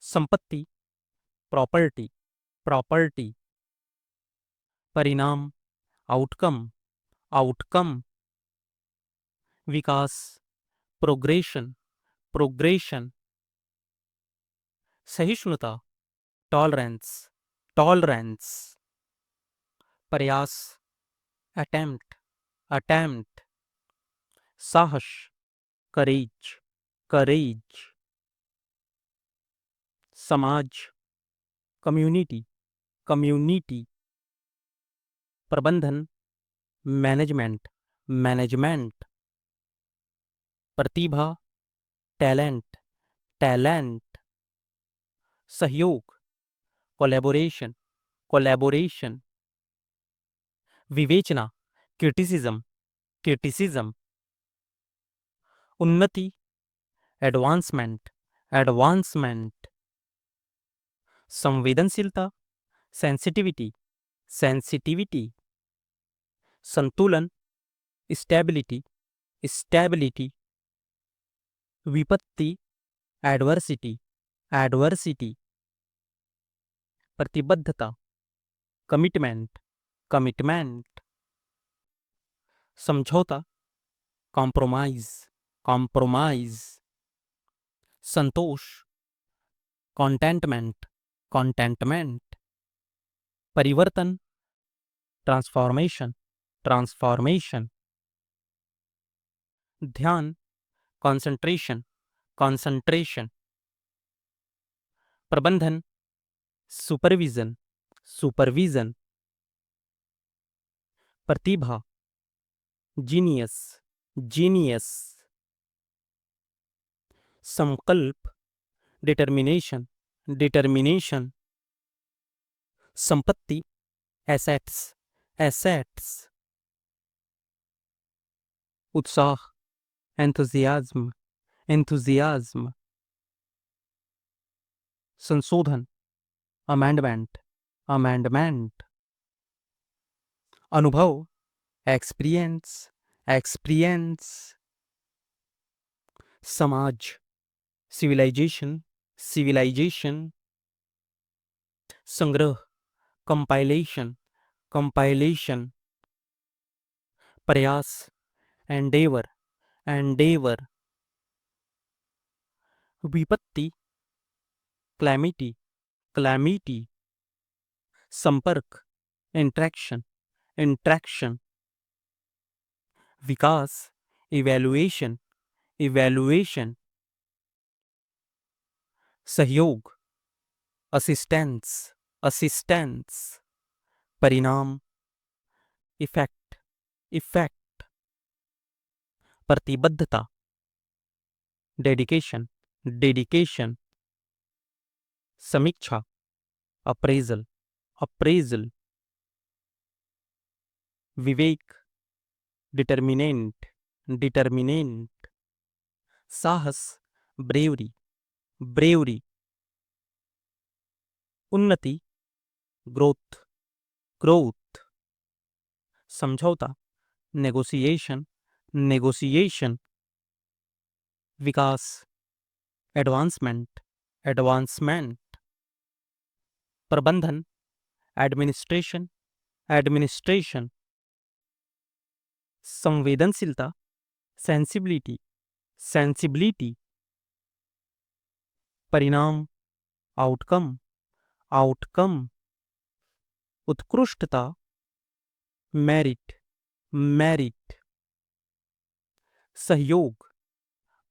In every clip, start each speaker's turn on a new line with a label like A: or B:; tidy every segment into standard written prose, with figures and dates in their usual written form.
A: संपत्ति, property, property. परिणाम, outcome, outcome. विकास, progression, progression. सहिष्णुता, टॉलरेंस, टॉलरेंस। प्रयास, अटेम्प्ट, अटेम्प्ट। साहस, करेज, करेज। समाज, कम्युनिटी, कम्युनिटी। प्रबंधन, मैनेजमेंट, मैनेजमेंट। प्रतिभा, टैलेंट, टैलेंट। सहयोग, कोलैबोरेशन, कोलैबोरेशन। विवेचना, क्रिटिसिज्म, क्रिटिसिज्म। उन्नति, एडवांसमेंट, एडवांसमेंट। संवेदनशीलता, सेंसिटिविटी, सेंसिटिविटी। संतुलन, स्टेबिलिटी, स्टेबिलिटी। विपत्ति, एडवर्सिटी, एडवर्सिटी। प्रतिबद्धता, कमिटमेंट, कमिटमेंट। समझौता, कॉम्प्रोमाइज, कॉम्प्रोमाइज। संतोष, कॉन्टेंटमेंट, कॉन्टेंटमेंट। परिवर्तन, ट्रांसफॉर्मेशन, ट्रांसफॉर्मेशन। ध्यान, कंसंट्रेशन, कंसंट्रेशन। प्रबंधन, सुपरविजन, सुपरविजन। प्रतिभा, जीनियस, जीनियस। संकल्प, डिटर्मिनेशन, डिटर्मिनेशन। संपत्ति, एसेट्स, एसेट्स। उत्साह, एंथुजियाज्म, एंथुजियाज्म। संशोधन, अमेंडमेंट, अमेंडमेंट। अनुभव, एक्सपीरियंस, एक्सपीरियंस। समाज, सिविलाइजेशन, सिविलाइजेशन। संग्रह, कंपाइलेशन, कंपाइलेशन। प्रयास, एंडेवर, एंडेवर। विपत्ति, क्लैमिटी, क्लैमिटी। संपर्क, इंट्रैक्शन, इंट्रैक्शन। विकास, इवैल्यूएशन, इवैल्यूएशन। सहयोग, असिस्टेंस, असिस्टेंस। परिणाम, इफेक्ट, इफेक्ट। प्रतिबद्धता, डेडिकेशन, डेडिकेशन। समीक्षा, अप्रेजल, अप्रेजल। विवेक, डिटर्मिनेंट, डिटर्मिनेंट। साहस, ब्रेवरी, ब्रेवरी। उन्नति, ग्रोथ, ग्रोथ। समझौता, नेगोशिएशन, नेगोशिएशन। विकास, एडवांसमेंट, एडवांसमेंट। प्रबंधन, एडमिनिस्ट्रेशन, एडमिनिस्ट्रेशन। संवेदनशीलता, सेंसिबिलिटी, सेंसिबिलिटी। परिणाम, आउटकम, आउटकम। उत्कृष्टता, मेरिट, मेरिट। सहयोग,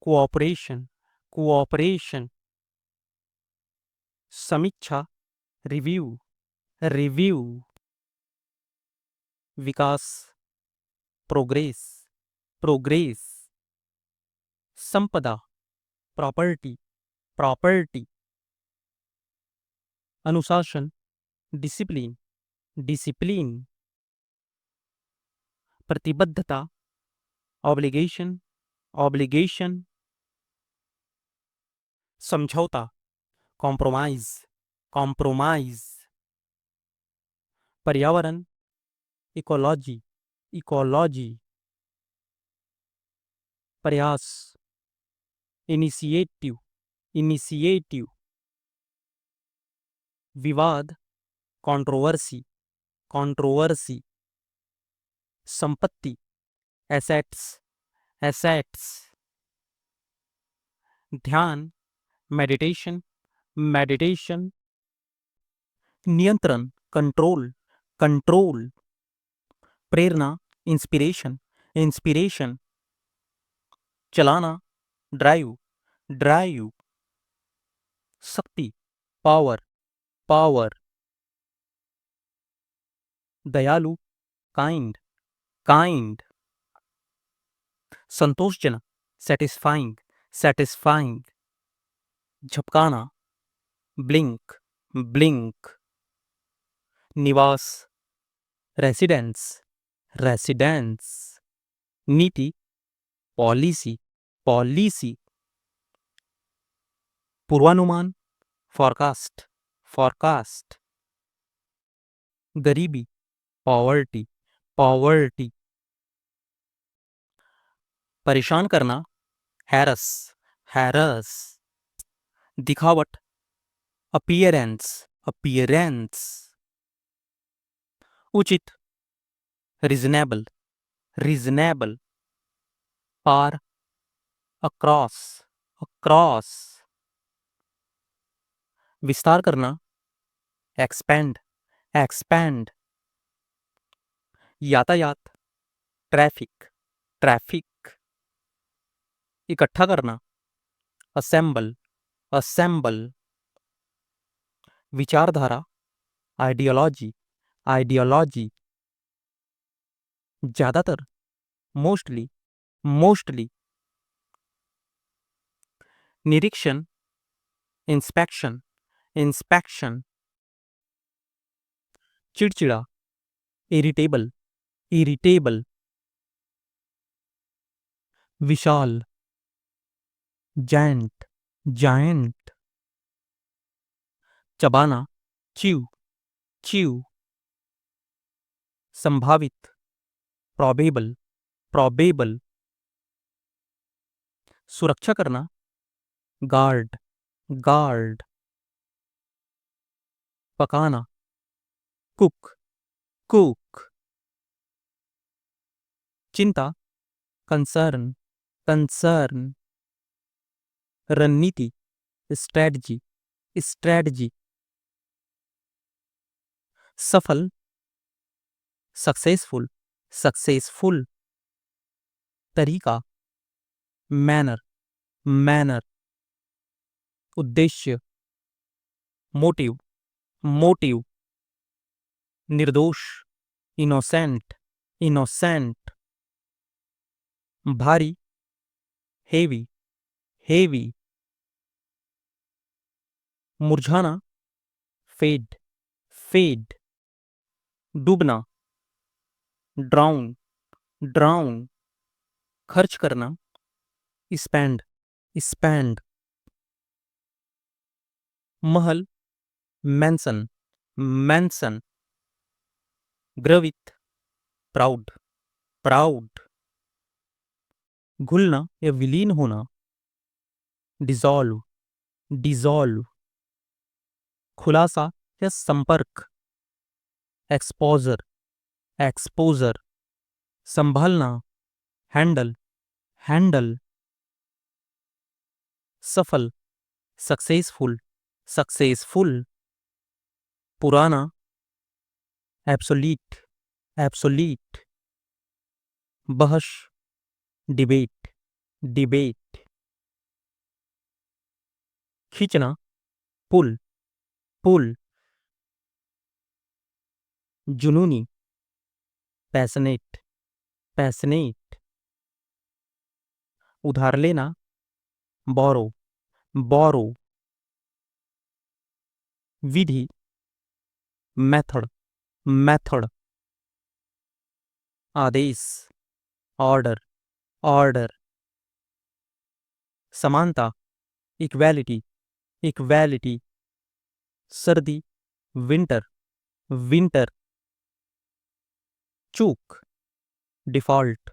A: कोऑपरेशन, कोऑपरेशन। समीक्षा, रिव्यू, रिव्यू। विकास, प्रोग्रेस, प्रोग्रेस। संपदा, प्रॉपर्टी, प्रॉपर्टी। अनुशासन, डिसिप्लिन, डिसिप्लिन। प्रतिबद्धता, ऑब्लिगेशन, ऑब्लिगेशन। समझौता, कॉम्प्रोमाइज, कॉम्प्रोमाइज। पर्यावरण, इकोलॉजी, इकोलॉजी। प्रयास, इनिशिएटिव, इनिशिएटिव। विवाद, कंट्रोवर्सी, कंट्रोवर्सी। संपत्ति, एसेट्स, एसेट्स। ध्यान, मेडिटेशन, मेडिटेशन। नियंत्रण, कंट्रोल, कंट्रोल। प्रेरणा, इंस्पिरेशन, इंस्पिरेशन। चलाना, ड्राइव, ड्राइव। शक्ति, पावर, पावर। दयालु, काइंड, काइंड। संतोषजनक, सेटिस्फाइंग, सेटिस्फाइंग। झपकाना, ब्लिंक, ब्लिंक। निवास, रेसिडेंस, रेसिडेंस। नीति, पॉलिसी, पॉलिसी। पूर्वानुमान, फॉरकास्ट, फॉरकास्ट। गरीबी, पॉवर्टी, पॉवर्टी। परेशान करना, हैरस, हैरस। दिखावट, अपीयरेंस, अपीयरेंस। उचित, रीजनेबल, रीजनेबल। पार, अक्रॉस, अक्रॉस। विस्तार करना, एक्सपेंड, एक्सपेंड। यातायात, ट्रैफिक, ट्रैफिक। इकट्ठा करना, असेंबल, असेंबल। विचारधारा, आइडियोलॉजी, आइडियोलॉजी। ज्यादातर, मोस्टली, मोस्टली। निरीक्षण, इंस्पेक्शन, इंस्पेक्शन। चिड़चिड़ा, इरिटेबल, इरिटेबल। विशाल, जायंट, जायंट। चबाना, च्यू, च्यू। संभावित, प्रोबेबल, प्रोबेबल। सुरक्षा करना, गार्ड, गार्ड। पकाना, कुक, कुक। चिंता, कंसर्न, कंसर्न। रणनीति, स्ट्रेटजी, स्ट्रेटजी। सफल, सक्सेसफुल, सक्सेसफुल। तरीका, मैनर, मैनर। उद्देश्य, मोटिव, मोटिव। निर्दोष, इनोसेंट, इनोसेंट। भारी, हेवी, हेवी। मुरझाना, फेड, फेड। डूबना, ड्राउन, ड्राउन। खर्च करना, स्पेंड, स्पेंड। महल, मैंसन, मैंसन। ग्रवित, प्राउड, प्राउड। घुलना या विलीन होना, डिसॉल्व, डिसॉल्व। खुलासा या संपर्क, एक्सपोजर, एक्सपोजर। संभालना, हैंडल, हैंडल। सफल, सक्सेसफुल, सक्सेसफुल। पुराना, एब्सोलीट, एब्सोलीट। बहस, डिबेट, डिबेट। खींचना, पुल, पुल। जुनूनी, पैशनेट, पैशनेट। उधार लेना, बोरो, बोरो। विधि, मेथड, मेथड। आदेश, ऑर्डर, ऑर्डर। समानता, इक्वालिटी, इक्वालिटी। सर्दी, विंटर, विंटर। चूक, डिफॉल्ट,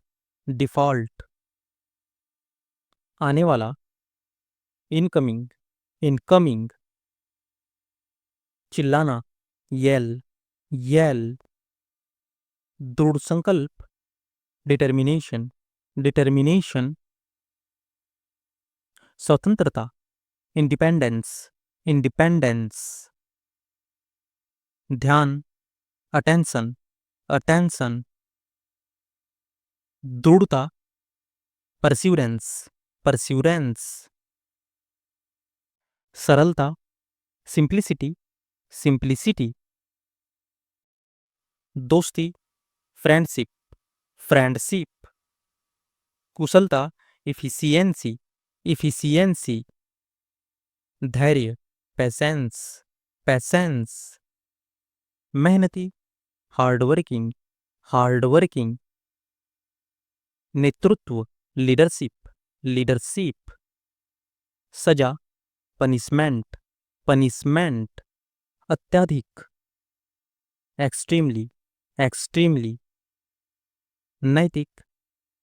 A: डिफॉल्ट। आने वाला, इनकमिंग, इनकमिंग। चिल्लाना, येल, येल। दृढ़ संकल्प, डिटर्मिनेशन, डिटर्मिनेशन। स्वतंत्रता, इंडिपेंडेंस, इंडिपेंडेंस। ध्यान, अटेंशन, अटेंशन। दृढ़ता, परस्यूरेंस, परस्यूरेंस। सरलता, सिंप्लिसिटी, सिंप्लिसिटी। दोस्ती, फ्रेंडशिप, फ्रेंडशिप। कुशलता, इफिशियंसी, इफिशियंसी। धैर्य, पेशेंस, पेशेंस। मेहनती, हार्डवर्किंग, हार्डवर्किंग। नेतृत्व, लीडरशिप, लीडरशिप। सजा, पनिशमेंट, पनिशमेंट। अत्यधिक, एक्सट्रीमली, एक्सट्रीमली। नैतिक,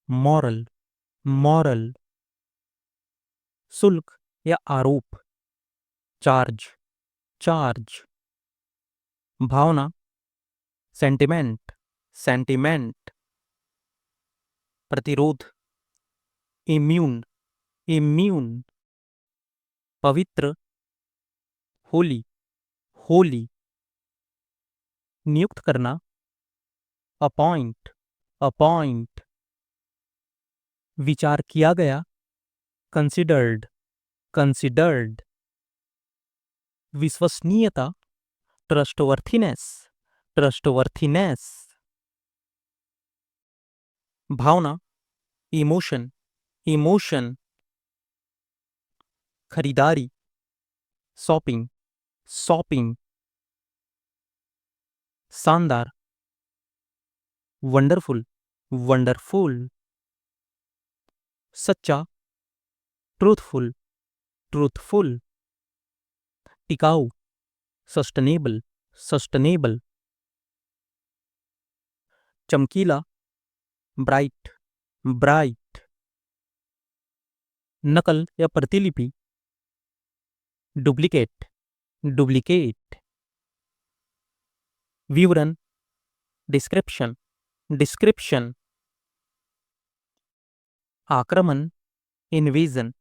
A: मॉरल, मॉरल। शुल्क या आरोप, चार्ज, चार्ज। भावना, सेंटिमेंट, सेंटिमेंट। प्रतिरोध, इम्यून, इम्यून। पवित्र, होली, होली। नियुक्त करना, अपॉइंट, अपॉइंट। विचार किया गया, कंसिडर्ड, कंसिडर्ड। विश्वसनीयता, ट्रस्टवर्थीनेस, ट्रस्टवर्थीनेस। भावना, इमोशन, इमोशन। खरीदारी, शॉपिंग, शॉपिंग। शानदार, वंडरफुल, वंडरफुल। सच्चा, ट्रूथफुल, ट्रूथफुल। टिकाऊ, सस्टेनेबल, सस्टेनेबल। चमकीला, ब्राइट, ब्राइट। नकल या प्रतिलिपि, डुप्लीकेट, डुप्लीकेट। विवरण, डिस्क्रिप्शन, डिस्क्रिप्शन। आक्रमण, इन्वेजन,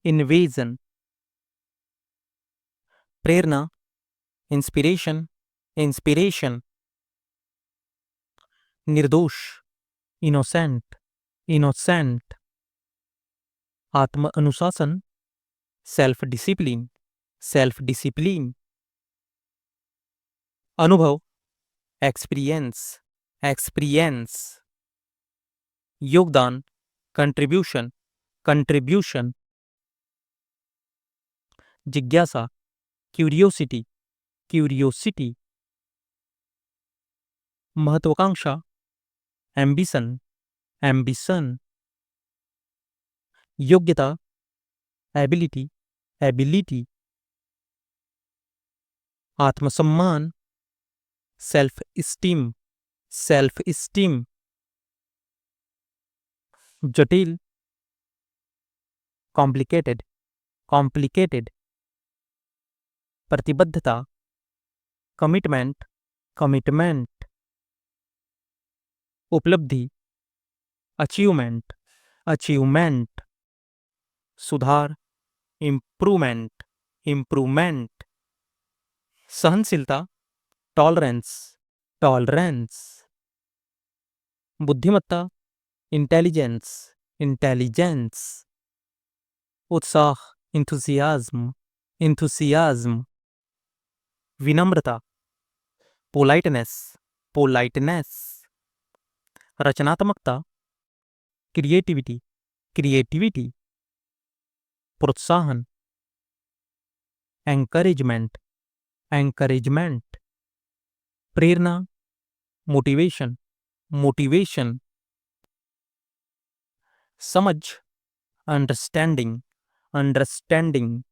A: इन्वेजन। प्रेरणा, इंस्पिरेशन, इंस्पिरेशन। निर्दोष, इनोसेंट, इनोसेंट। आत्म अनुशासन, सेल्फ डिसिप्लिन, सेल्फ डिसिप्लिन। अनुभव, एक्सपीरियंस, एक्सपीरियंस। योगदान, कंट्रीब्यूशन, कंट्रीब्यूशन। जिज्ञासा, क्यूरियोसिटी, क्यूरियोसिटी। महत्वाकांक्षा, एम्बिशन, एम्बिशन। योग्यता, एबिलिटी, एबिलिटी। आत्मसम्मान, सेल्फ स्टीम, सेल्फ स्टीम। जटिल, कॉम्प्लिकेटेड, कॉम्प्लिकेटेड। प्रतिबद्धता, कमिटमेंट, कमिटमेंट। उपलब्धि, अचीवमेंट, अचीवमेंट। सुधार, इम्प्रूवमेंट, इम्प्रूवमेंट। सहनशीलता, टॉलरेंस, टॉलरेंस। बुद्धिमत्ता, इंटेलिजेंस, इंटेलिजेंस। उत्साह, इंथुसियाज्म, इंथुसियाज्म। विनम्रता, पोलाइटनेस, पोलाइटनेस। रचनात्मकता, क्रिएटिविटी, क्रिएटिविटी। प्रोत्साहन, एंकरेजमेंट, एंकरेजमेंट। प्रेरणा, मोटिवेशन, मोटिवेशन। समझ, अंडरस्टैंडिंग, अंडरस्टैंडिंग।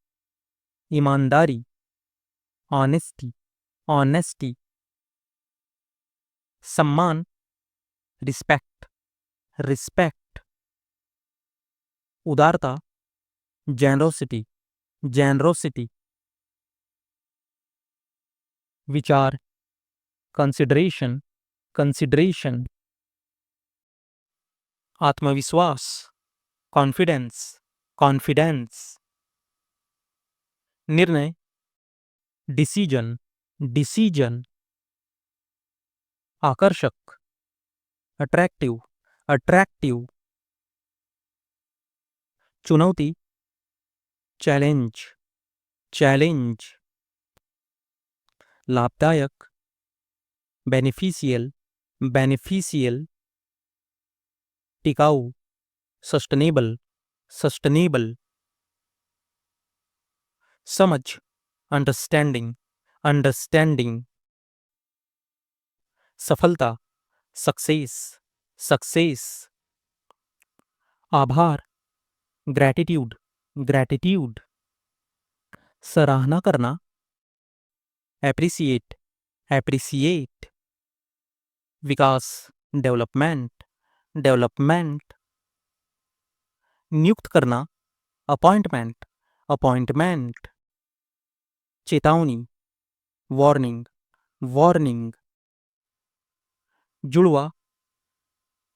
A: ईमानदारी, ऑनेस्टी, ऑनेस्टी। सम्मान, रिस्पेक्ट, रिस्पेक्ट। उदारता, जेनरोसिटी, जेनरोसिटी। विचार, कंसिडरेशन, कंसिडरेशन, आत्मविश्वास, कॉन्फिडेंस, कॉन्फिडेंस, निर्णय, डिसीजन, डिसीजन, आकर्षक, अट्रैक्टिव, अट्रैक्टिव, चुनौती, चैलेंज, चैलेंज, लाभदायक, बेनिफिशियल, बेनिफिशियल, टिकाऊ, सस्टेनेबल, सस्टेनेबल, समझ, अंडरस्टैंडिंग, अंडरस्टैंडिंग, सफलता, सक्सेस, सक्सेस, आभार, ग्रैटिट्यूड, ग्रैटिट्यूड, सराहना करना, एप्रिसिएट, एप्रिसिएट, विकास, डेवलपमेंट, डेवलपमेंट, नियुक्त करना, अपॉइंटमेंट, अपॉइंटमेंट, चेतावनी, वार्निंग, वार्निंग, जुड़वा,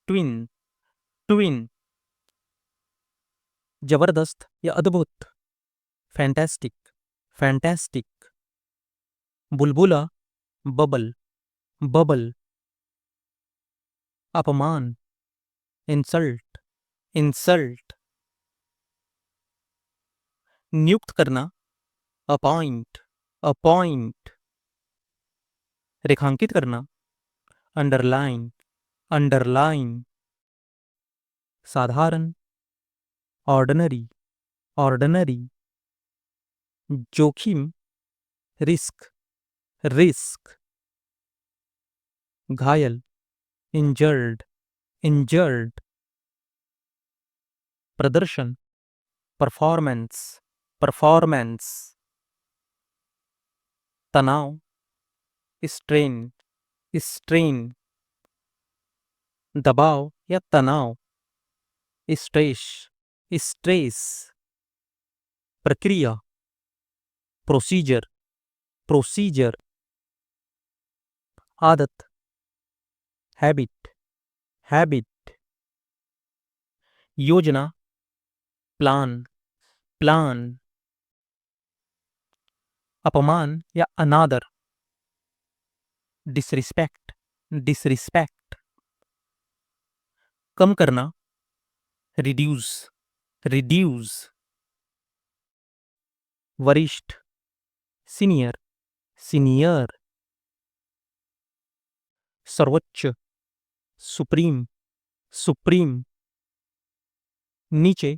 A: ट्विन, ट्विन, जबरदस्त या अद्भुत, फैंटास्टिक, फैंटास्टिक, बुलबुला, बबल, बबल, अपमान, इंसल्ट, इंसल्ट, नियुक्त करना, अपॉइंट, अपॉइंट, रेखांकित करना, अंडरलाइन, अंडरलाइन, साधारण, ऑर्डिनरी, ऑर्डिनरी, जोखिम, रिस्क, रिस्क, घायल, इंजर्ड, इंजर्ड, प्रदर्शन, परफॉर्मेंस, परफॉर्मेंस, तनाव, स्ट्रेन, स्ट्रेन, दबाव या तनाव, स्ट्रेस, स्ट्रेस, प्रक्रिया, प्रोसीजर, प्रोसीजर, आदत, हैबिट, हैबिट, योजना, प्लान, प्लान, अपमान या अनादर, डिसरिस्पेक्ट, डिसरिस्पेक्ट, कम करना, रिड्यूस, रिड्यूस, वरिष्ठ, सीनियर, सीनियर, सर्वोच्च, सुप्रीम, सुप्रीम, नीचे,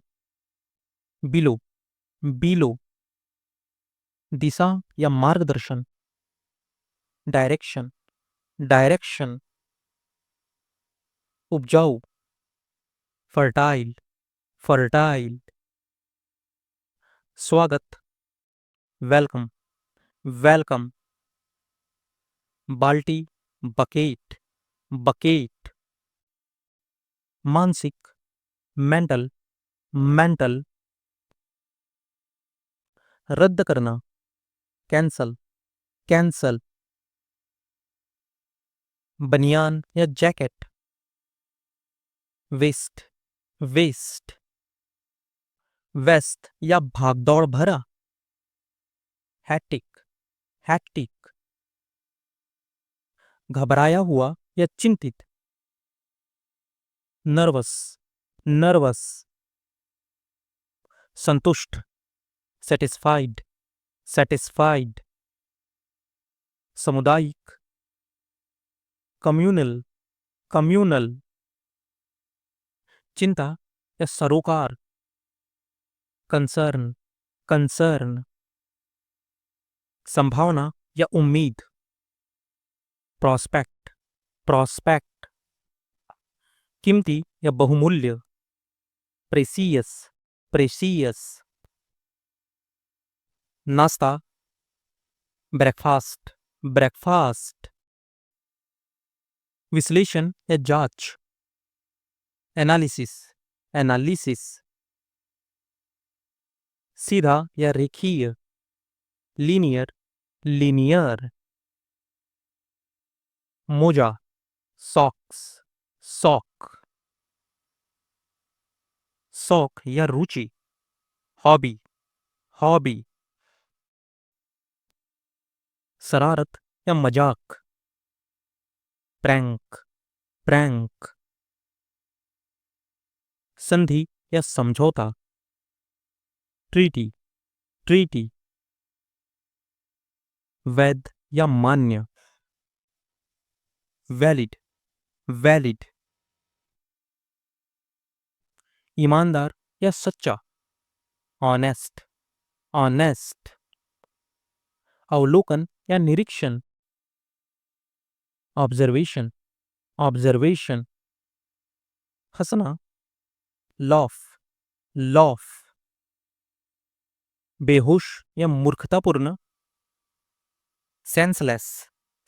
A: बिलो, बिलो, दिशा या मार्गदर्शन, डायरेक्शन, डायरेक्शन, उपजाऊ, फर्टाइल, फर्टाइल, स्वागत, वेलकम, वेलकम, बाल्टी, बकेट, बकेट, मानसिक, मेंटल, मेंटल, रद्द करना, कैंसल, कैंसल, बनियान या जैकेट, वेस्ट, वेस्ट, वेस्ट या भागदौड़ भरा, हैट्टिक, हैट्टिक, घबराया हुआ या चिंतित, नर्वस, नर्वस, संतुष्ट, सेटिस्फाइड, सेटिस्फाइड, सामुदायिक, कम्युनल, कम्युनल, चिंता या सरोकार, कंसर्न, कंसर्न, संभावना या उम्मीद, प्रॉस्पेक्ट, प्रॉस्पेक्ट, कीमती या बहुमूल्य, प्रेसियस, प्रेसियस, नाश्ता, ब्रेकफास्ट, ब्रेकफास्ट, विश्लेषण या जांच, एनालिसिस, एनालिसिस, सीधा या रेखीय, लीनियर, लीनियर, मोजा, सॉक्स, सॉक, शौक या रुचि, हॉबी, हॉबी, शरारत या मजाक, प्रैंक, प्रैंक, संधि या समझौता, ट्रीटी, ट्रीटी, वैध या मान्य, वैलिड, वैलिड, ईमानदार या सच्चा, ऑनेस्ट, ऑनेस्ट, अवलोकन या निरीक्षण, ऑब्जर्वेशन, ऑब्जर्वेशन, हंसना, लॉफ, लॉफ, बेहोश या मूर्खतापूर्ण, सेंसलेस,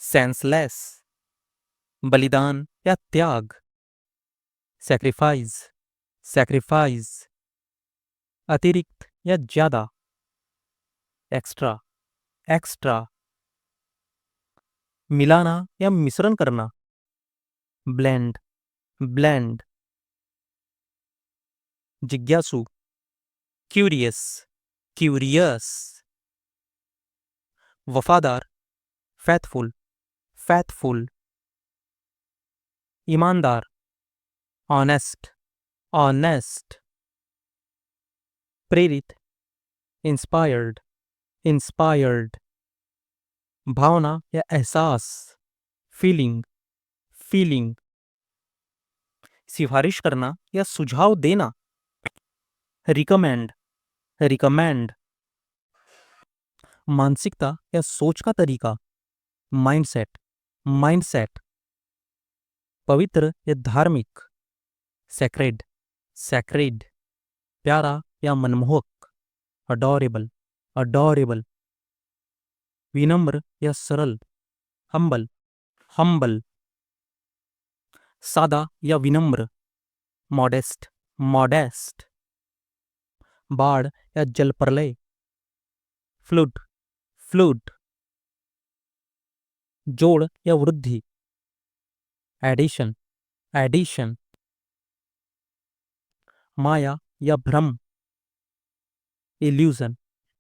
A: सेंसलेस, बलिदान या त्याग, सैक्रिफाइस, सैक्रिफाइस, अतिरिक्त या ज्यादा, एक्स्ट्रा, एक्स्ट्रा, मिलाना या मिश्रण करना, ब्लेंड, ब्लेंड, जिज्ञासु, क्यूरियस, क्यूरियस, वफादार, फैथफुल, फैथफुल, ईमानदार, ऑनेस्ट, ऑनेस्ट, प्रेरित, इंस्पायर्ड, इंस्पायर्ड, भावना या एहसास, फीलिंग, फीलिंग, सिफारिश करना या सुझाव देना, रिकमेंड, रिकमेंड, मानसिकता या सोच का तरीका, माइंडसेट, माइंडसेट, पवित्र या धार्मिक, सैक्रेड, सैक्रेड, प्यारा या मनमोहक, अडोरेबल, अडोरेबल, विनम्र या सरल, हम्बल, हम्बल, सादा या विनम्र, मॉडेस्ट, मॉडेस्ट, बाढ़ या जल प्रलय, फ्लूड, फ्लूड, जोड़ या वृद्धि, एडिशन, एडिशन, माया या भ्रम, इल्यूजन,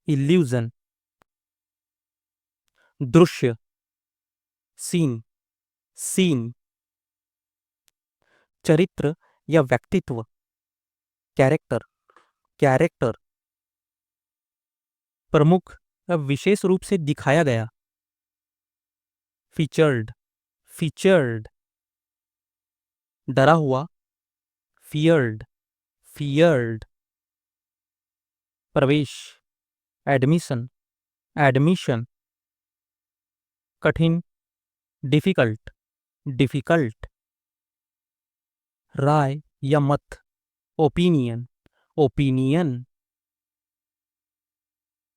A: इल्यूजन, दृश्य, सीन, सीन, चरित्र या व्यक्तित्व, कैरेक्टर, कैरेक्टर, प्रमुख या विशेष रूप से दिखाया गया, फीचर्ड, फीचर्ड, डरा हुआ, फियर्ड, फियर्ड, प्रवेश, एडमिशन, एडमिशन, कठिन, डिफिकल्ट, डिफिकल्ट, राय या मत, ओपिनियन, ओपिनियन,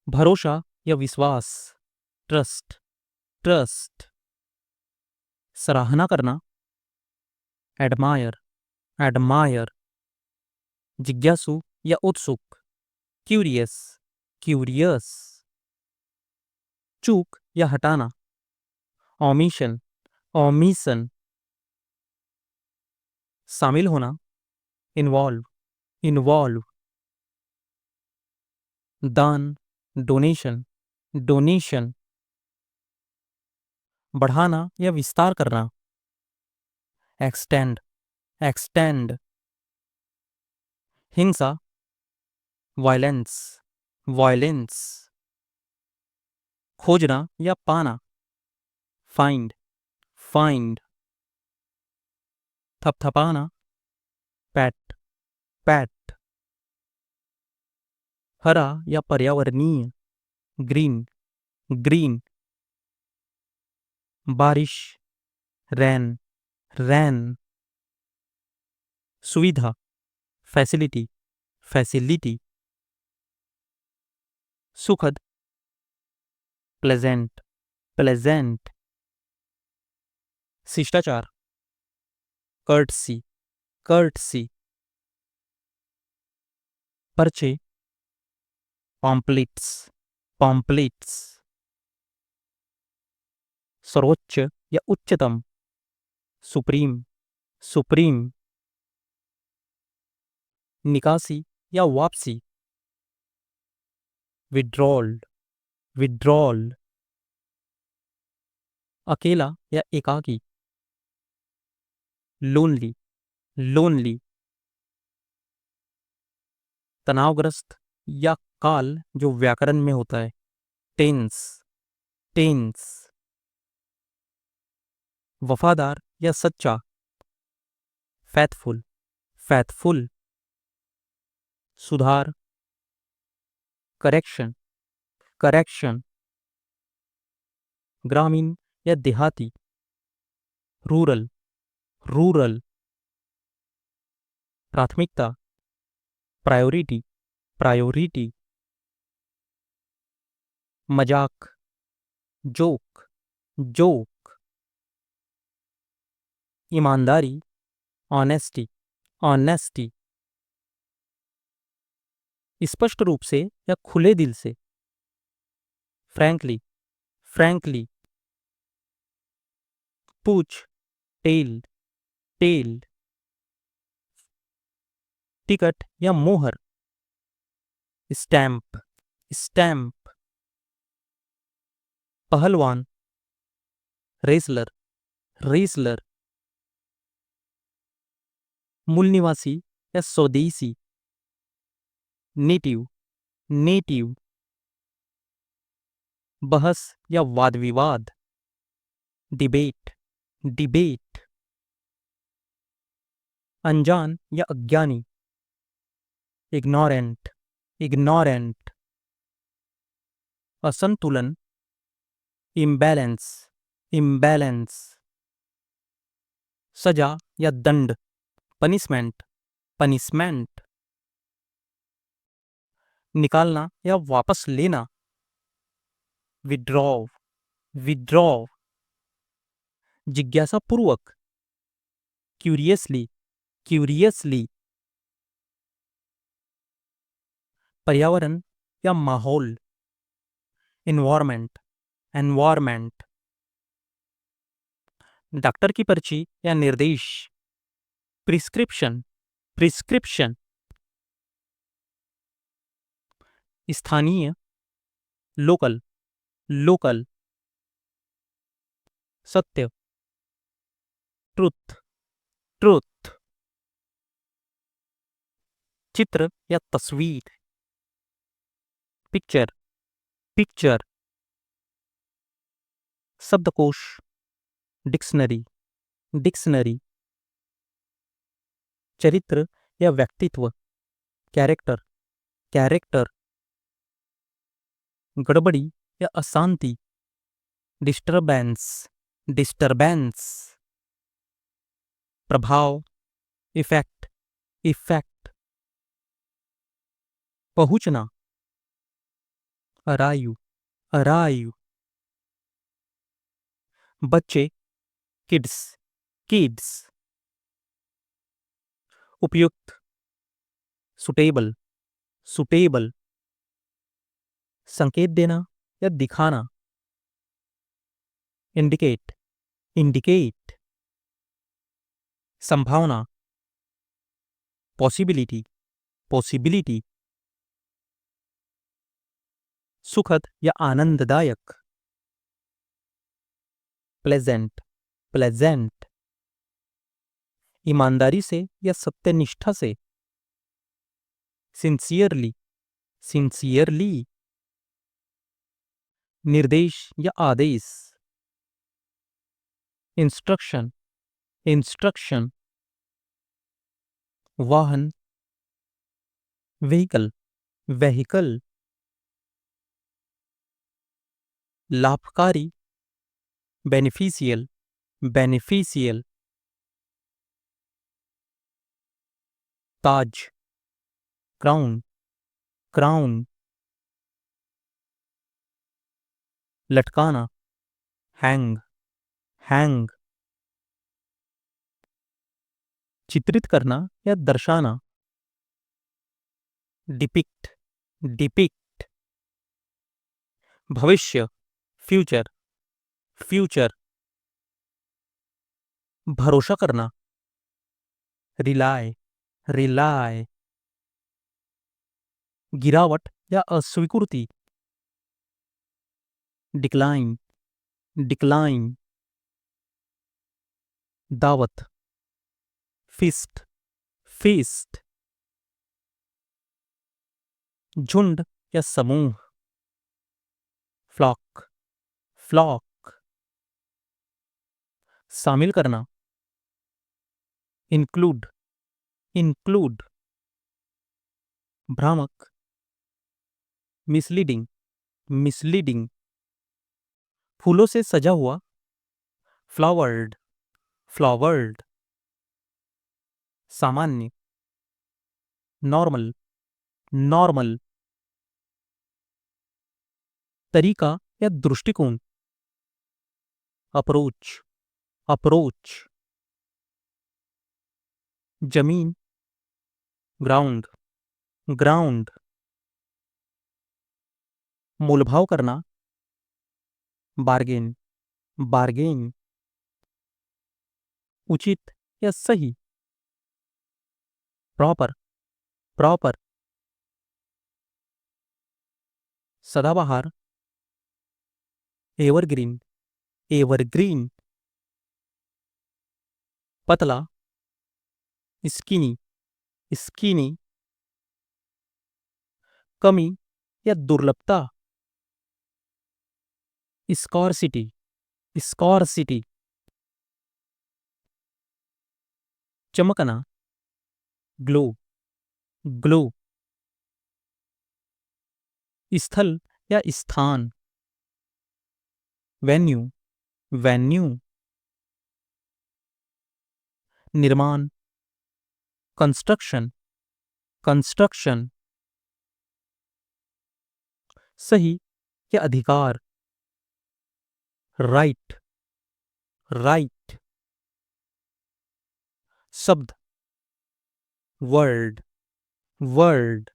A: भरोसा या विश्वास, ट्रस्ट, ट्रस्ट, सराहना करना, एडमायर, एडमायर, जिज्ञासु या उत्सुक, क्यूरियस, क्यूरियस, चूक या हटाना, ओमिशन, ओमिशन, शामिल होना, इन्वॉल्व, इन्वॉल्व, दान, डोनेशन, डोनेशन, बढ़ाना या विस्तार करना, एक्सटेंड, एक्सटेंड, हिंसा, वायलेंस, वायलेंस, खोजना या पाना, फाइंड, फाइंड, थपथपाना, पैट, पैट, हरा या पर्यावरणीय, ग्रीन, ग्रीन, बारिश, रैन, रैन, सुविधा, फैसिलिटी, फैसिलिटी, सुखद, प्लेजेंट, प्लेजेंट, शिष्टाचार, कर्टसी, कर्टसी, पर्चे, पॉम्पलेट्स, पॉम्पलेट्स, सर्वोच्च या उच्चतम, सुप्रीम, सुप्रीम। निकासी या वापसी, विड्रॉल, विड्रॉल। अकेला या एकाकी, लोनली, लोनली। तनावग्रस्त या काल जो व्याकरण में होता है, टेंस, टेंस। वफादार या सच्चा, फैथफुल, फैथफुल। सुधार, करेक्शन, करेक्शन। ग्रामीण या देहाती, रूरल, रूरल। प्राथमिकता, प्रायोरिटी, प्रायोरिटी। मजाक, जोक, जोक। ईमानदारी, ऑनेस्टी, ऑनेस्टी। स्पष्ट रूप से या खुले दिल से, फ्रैंकली, फ्रैंकली। पूछ, टेल, टेल। टिकट या मोहर, स्टैंप, स्टैंप। पहलवान, रेसलर, रेसलर। मूल निवासी या स्वदेशी, नेटिव, नेटिव। बहस या वाद विवाद, डिबेट, डिबेट। अनजान या अज्ञानी, इग्नोरेंट, इग्नोरेंट। असंतुलन, इम्बैलेंस, इम्बैलेंस। सजा या दंड, पनिशमेंट, पनिशमेंट। निकालना या वापस लेना, विड्रॉ, विड्रॉ। जिज्ञासापूर्वक, क्यूरियसली, क्यूरियसली। पर्यावरण या माहौल, एनवायरमेंट, एनवायरमेंट। डॉक्टर की पर्ची या निर्देश, प्रिस्क्रिप्शन, प्रिस्क्रिप्शन। स्थानीय, लोकल, लोकल। सत्य, ट्रुथ, ट्रुथ। चित्र या तस्वीर, पिक्चर, पिक्चर। शब्दकोश, डिक्शनरी, डिक्शनरी। चरित्र या व्यक्तित्व, कैरेक्टर, कैरेक्टर। गड़बड़ी या अशांति, डिस्टरबेंस, डिस्टरबेंस। प्रभाव, इफेक्ट, इफेक्ट। पहुंचना, अरायु, अरायु। बच्चे, किड्स, किड्स। उपयुक्त, सुटेबल, सुटेबल। संकेत देना या दिखाना, इंडिकेट, इंडिकेट। संभावना, पॉसिबिलिटी, पॉसिबिलिटी। सुखद या आनंददायक, प्लेजेंट, प्लेजेंट। ईमानदारी से या सत्यनिष्ठा से, सिंसियरली, सिंसियरली। निर्देश या आदेश, इंस्ट्रक्शन, इंस्ट्रक्शन। वाहन, व्हीकल, वेहिकल। लाभकारी, बेनिफिशियल, बेनिफिशियल। ताज, क्राउन, क्राउन। लटकाना, हैंग, हैंग। चित्रित करना या दर्शाना, डिपिक्ट, डिपिक्ट। भविष्य, फ्यूचर, फ्यूचर। भरोसा करना, रिलाय, रिलाय, गिरावट या अस्वीकृति, डिक्लाइन, डिक्लाइन, दावत, फिस्ट, फीस्ट, झुंड या समूह, फ्लॉक, फ्लॉक, शामिल करना, इंक्लूड, इंक्लूड, भ्रामक, मिसलीडिंग, मिसलीडिंग, फूलों से सजा हुआ, फ्लावर्ड, फ्लावर्ड, सामान्य, नॉर्मल, नॉर्मल, तरीका या दृष्टिकोण, अप्रोच, अप्रोच, जमीन, ग्राउंड, ग्राउंड, मोलभाव करना, बार्गेन, बार्गेन, उचित या सही, प्रॉपर, प्रॉपर, सदाबहार, एवरग्रीन, एवरग्रीन, पतला, स्किनी, स्किनी, कमी या दुर्लभता, स्कॉर्सिटी, स्कॉर्सिटी, चमकना, ग्लो, ग्लो, स्थल या स्थान, वेन्यू, वेन्यू, निर्माण, कंस्ट्रक्शन, कंस्ट्रक्शन, सही या अधिकार, राइट, राइट, शब्द, वर्ड, वर्ड,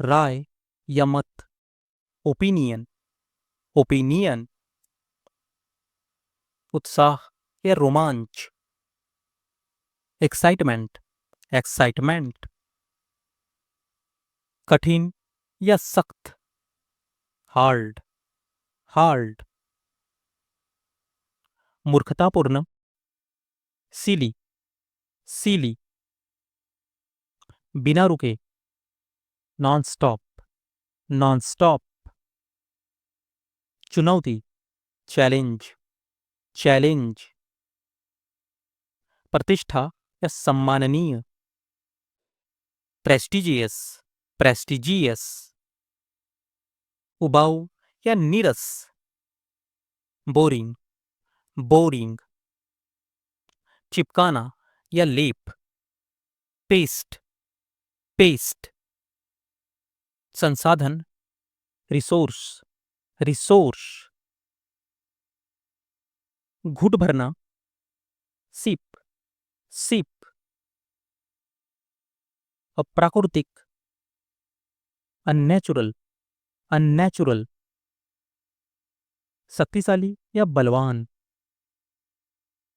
A: राय या मत, ओपिनियन, ओपिनियन, उत्साह या रोमांच, एक्साइटमेंट, एक्साइटमेंट, कठिन या सख्त, हार्ड, हार्ड, मूर्खतापूर्ण, सीली, सीली, बिना रुके, नॉन स्टॉप, नॉन स्टॉप, चुनौती, चैलेंज, चैलेंज, प्रतिष्ठा या सम्माननीय, प्रेस्टिजियस, प्रेस्टिजियस, उबाऊ या नीरस, बोरिंग, बोरिंग, चिपकाना या लेप, पेस्ट, पेस्ट, संसाधन, रिसोर्स, रिसोर्स, घुट भरना, सिप, सिप, अप्राकृतिक, अननेचुरल, अननेचुरल, शक्तिशाली या बलवान,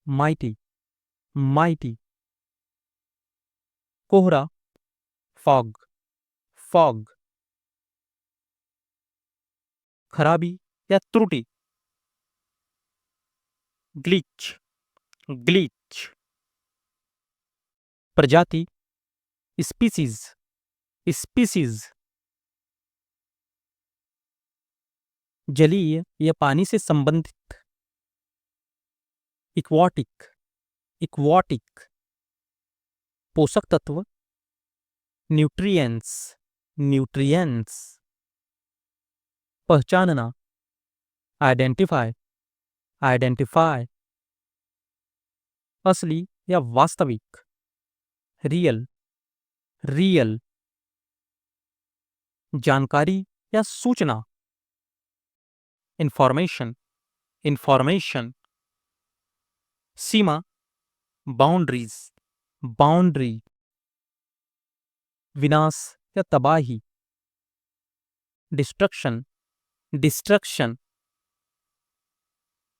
A: माइटी, माइटी, कोहरा, फॉग, फॉग, खराबी या त्रुटि, ग्लिच, ग्लिच, प्रजाति, स्पीसीज, स्पीसीज, जलीय या पानी से संबंधित, इक्वाटिक, इक्वाटिक, पोषक तत्व, न्यूट्रिएंट्स, न्यूट्रिएंट्स, पहचानना, आइडेंटिफाई, आइडेंटिफाई, असली या वास्तविक, रियल, रियल, जानकारी या सूचना, इंफॉर्मेशन, इंफॉर्मेशन, सीमा, बाउंड्रीज, बाउंड्री, विनाश या तबाही, डिस्ट्रक्शन, डिस्ट्रक्शन,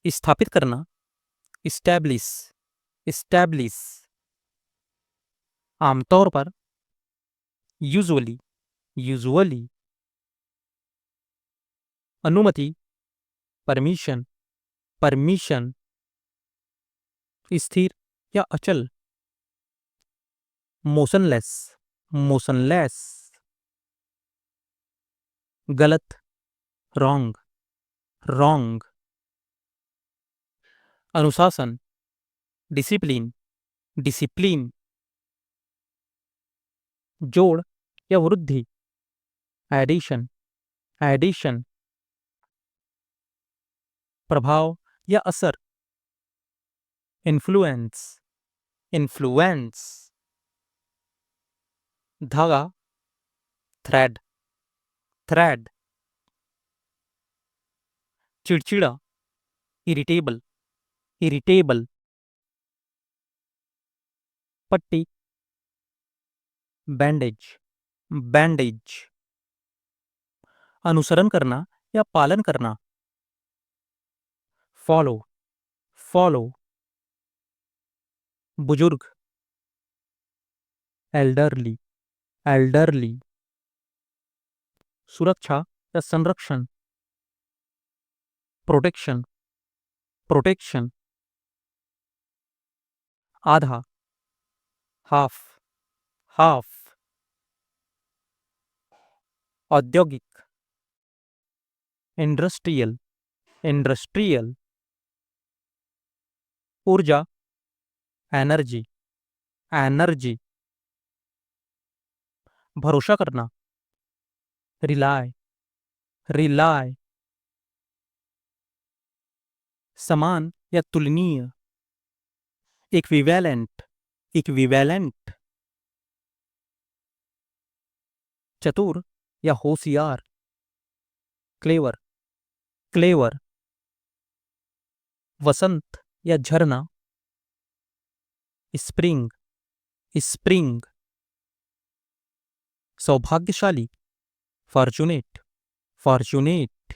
A: स्थापित करना, इस्टैब्लिश, इस्टैब्लिश। आमतौर पर, यूजुअली, यूजुअली। अनुमति, परमिशन, परमिशन। स्थिर या अचल, मोशनलेस, मोशनलेस। गलत, रॉन्ग, रॉन्ग। अनुशासन, डिसिप्लिन, डिसिप्लिन। जोड़ या वृद्धि, एडिशन, एडिशन। प्रभाव या असर, इन्फ्लुएंस, इन्फ्लुएंस। धागा, थ्रेड, थ्रेड। चिड़चिड़ा, इरिटेबल, इरिटेबल। पट्टी, बैंडेज, बैंडेज। अनुसरण करना या पालन करना, फॉलो, फॉलो। बुजुर्ग, एल्डरली, एल्डरली। सुरक्षा या संरक्षण, प्रोटेक्शन, प्रोटेक्शन। आधा, हाफ, हाफ। औद्योगिक, इंडस्ट्रियल, इंडस्ट्रियल। ऊर्जा, एनर्जी, एनर्जी। भरोसा करना, रिलाय, रिलाय। समान या तुलनीय, इक्विवेलेंट, इक्विवेलेंट। चतुर या होशियार, क्लेवर, क्लेवर। वसंत या झरना, स्प्रिंग, स्प्रिंग। सौभाग्यशाली, फॉर्चुनेट, फॉर्चुनेट।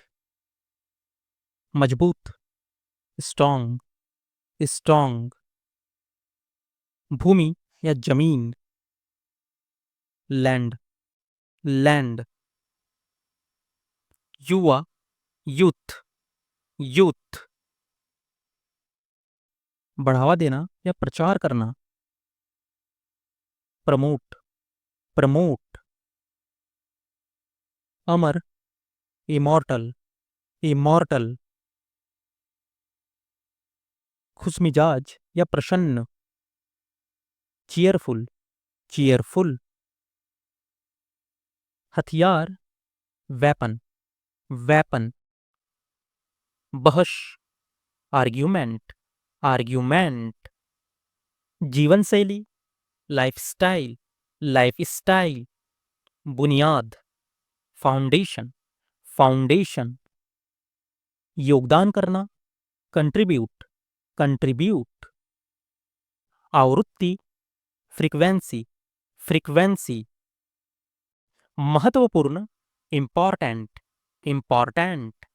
A: मजबूत, स्ट्रॉन्ग, स्ट्रॉन्ग। भूमि या जमीन, लैंड, लैंड। युवा, यूथ, यूथ। बढ़ावा देना या प्रचार करना, प्रमोट, प्रमोट। अमर, इमॉर्टल, इमॉर्टल। खुशमिजाज या प्रसन्न, चीयरफुल, चीयरफुल। हथियार, वेपन, वेपन। बहस, आर्ग्यूमेंट, आर्ग्यूमेंट। जीवन शैली, लाइफस्टाइल, लाइफस्टाइल। बुनियाद, फाउंडेशन, फाउंडेशन। योगदान करना, कंट्रीब्यूट, कंट्रीब्यूट। आवृत्ति, फ्रीक्वेंसी, फ्रीक्वेंसी। महत्वपूर्ण, इम्पॉर्टेंट, इम्पॉर्टेंट।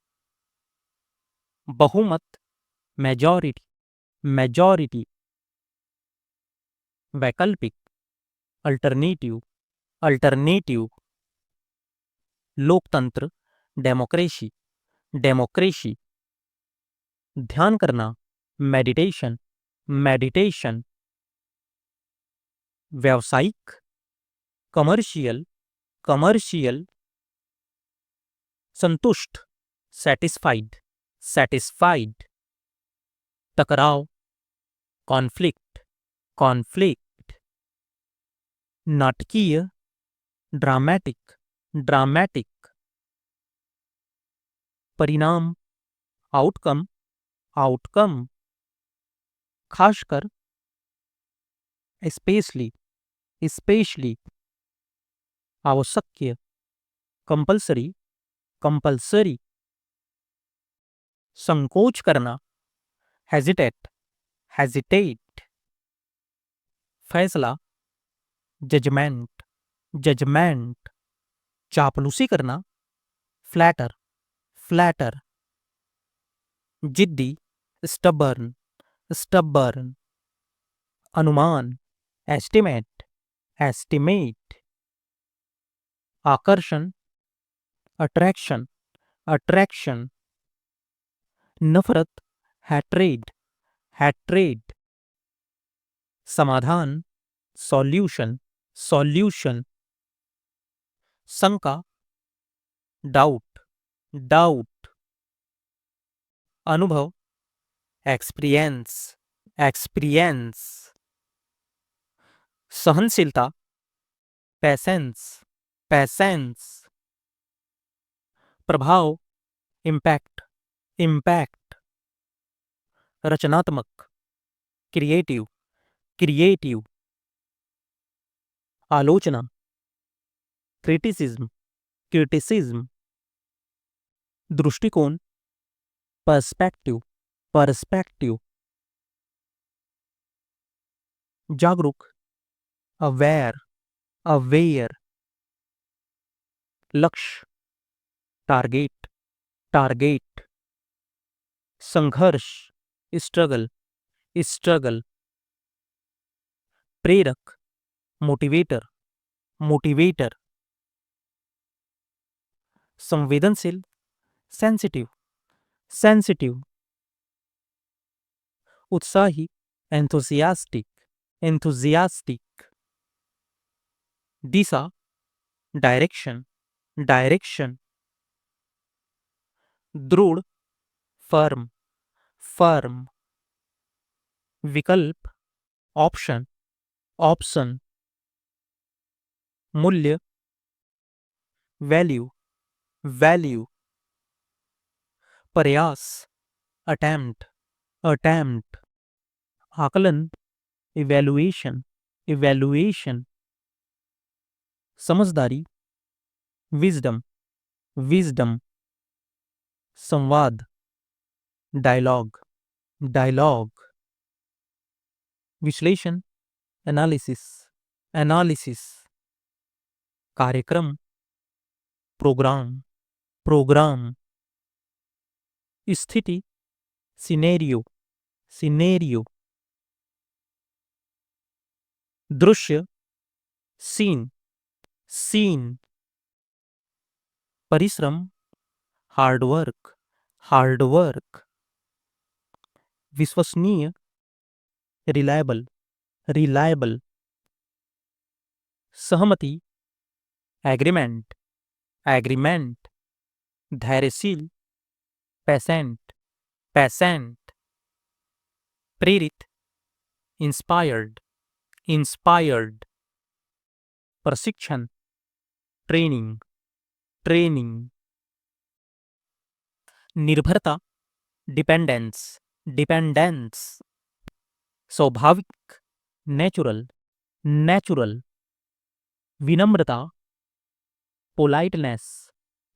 A: बहुमत, मेजॉरिटी, मेजॉरिटी। वैकल्पिक, अल्टरनेटिव, अल्टरनेटिव। लोकतंत्र, डेमोक्रेसी, डेमोक्रेसी। ध्यान करना, मेडिटेशन, मेडिटेशन। व्यावसायिक, कमर्शियल, कमर्शियल। संतुष्ट, सेटिस्फाइड, सेटिस्फाइड। टकराव, कॉन्फ्लिक्ट, कॉन्फ्लिक्ट। नाटकीय, ड्रामेटिक, ड्रामेटिक। परिणाम, आउटकम, आउटकम। खासकर, स्पेशली, स्पेशली। आवश्यक, कंपल्सरी, कंपल्सरी। संकोच करना, हेजिटेट, हेजिटेट। फैसला, जजमेंट, जजमेंट। चापलूसी करना, फ्लैटर, फ्लैटर। जिद्दी, स्टबर्न, stubborn, अनुमान, estimate, estimate, आकर्षण, attraction, attraction, नफरत, hatred, hatred, समाधान, solution, solution, शंका, doubt, doubt, अनुभव, experience, experience, सहनशीलता, patience, patience, प्रभाव, impact, impact, रचनात्मक, creative, creative, आलोचना, criticism, criticism, दृष्टिकोण, पर्सपेक्टिव, पर्सपेक्टिव, जागरूक, अवेयर, अवेयर, लक्ष्य, टारगेट, टारगेट, संघर्ष, स्ट्रगल, स्ट्रगल, प्रेरक, मोटिवेटर, मोटिवेटर, संवेदनशील, सेंसिटिव, सेंसिटिव, उत्साही, एंथुसियास्टिक, एंथुसियास्टिक, दिशा, डायरेक्शन, डायरेक्शन, दृढ़, फर्म, फर्म, विकल्प, ऑप्शन, ऑप्शन, मूल्य, वैल्यू, वैल्यू, प्रयास, अटेम्प्ट, अटेम्प्ट, आकलन, इवैल्यूएशन, इवैल्यूएशन, समझदारी, विजडम, विजडम, संवाद, डायलॉग, डायलॉग, विश्लेषण, एनालिसिस, एनालिसिस, कार्यक्रम, प्रोग्राम, प्रोग्राम, स्थिति, सिनेरियो, सिनेरियो, दृश्य, सीन, सीन, परिश्रम, हार्डवर्क, हार्डवर्क, विश्वसनीय, रिलायबल, रिलायबल, सहमति, एग्रीमेंट, एग्रीमेंट, धैर्यशील, पेशेंट, पेशेंट, प्रेरित, इंस्पायर्ड, इंस्पायर्ड, प्रशिक्षण, ट्रेनिंग, ट्रेनिंग, निर्भरता, डिपेंडेंस, डिपेंडेंस, स्वाभाविक, नेचुरल, नेचुरल, विनम्रता, पोलाइटनेस,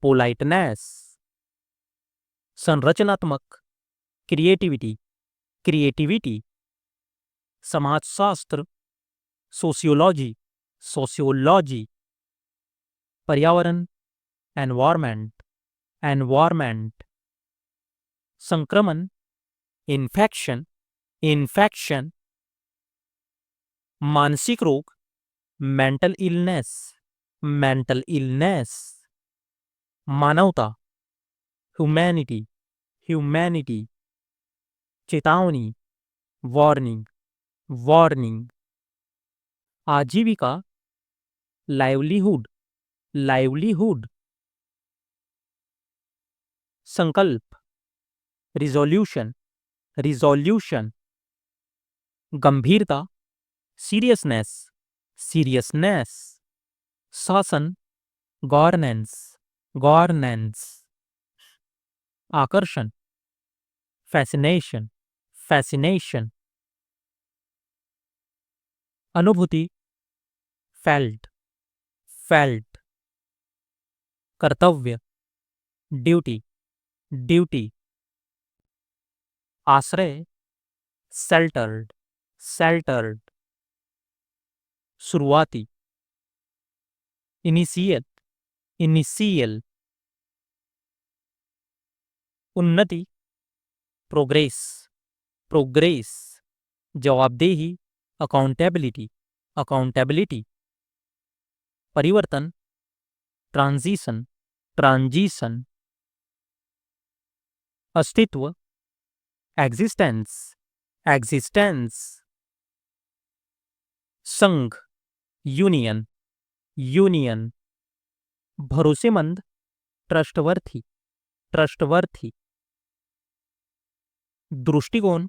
A: पोलाइटनेस, संरचनात्मक, क्रिएटिविटी, क्रिएटिविटी, समाजशास्त्र, सोशियोलॉजी, सोशियोलॉजी, पर्यावरण, एनवायरमेंट, एनवायरमेंट, संक्रमण, इन्फेक्शन, इन्फेक्शन, मानसिक रोग, मेंटल इलनेस, मेंटल इलनेस, मानवता, ह्यूमैनिटी, ह्यूमैनिटी, चेतावनी, वार्निंग, वार्निंग, आजीविका, लाइवलीहुड, लाइवलीहुड, संकल्प, रिजोल्यूशन, रिजोल्यूशन, गंभीरता, सीरियसनेस, सीरियसनेस, शासन, गवर्नेंस, गवर्नेंस, आकर्षण, फैसिनेशन, फैसिनेशन, अनुभूति, फेल्ट, फेल्ट, कर्तव्य, ड्यूटी, ड्यूटी, आश्रय, शेल्टर्ड, शेल्टर्ड, शुरुआती, इनिशियल, इनिशियल, उन्नति, प्रोग्रेस, प्रोग्रेस, जवाबदेही, अकाउंटेबिलिटी, अकाउंटेबिलिटी, परिवर्तन, ट्रांजिशन, ट्रांजिशन, अस्तित्व, एग्जिस्टेंस, एग्जिस्टेंस, संघ, यूनियन, यूनियन, भरोसेमंद, ट्रस्टवर्थी, ट्रस्टवर्थी, दृष्टिकोण,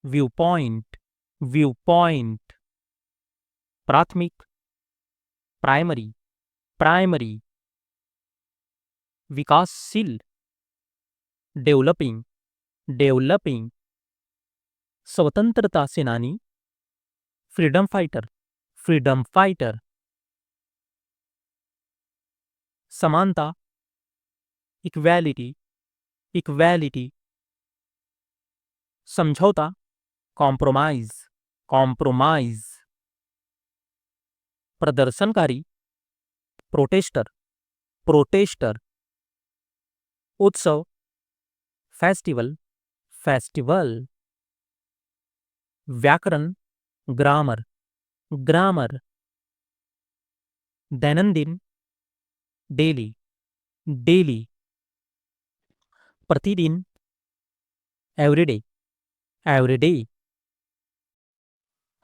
A: व्यू पॉइंट, व्यू पॉइंट, प्राथमिक, प्राइमरी, प्राइमरी, विकासशील, डेवलपिंग, डेवलपिंग, स्वतंत्रता सेनानी, फ्रीडम फाइटर, फ्रीडम फाइटर, समानता, इक्वालिटी, इक्वालिटी, समझौता, कॉम्प्रोमाइज, कॉम्प्रोमाइज, प्रदर्शनकारी, प्रोटेस्टर, प्रोटेस्टर, उत्सव, फेस्टिवल, फेस्टिवल, व्याकरण, ग्रामर, ग्रामर, दैनंदिन, डेली, डेली, प्रतिदिन, एवरीडे, एवरीडे,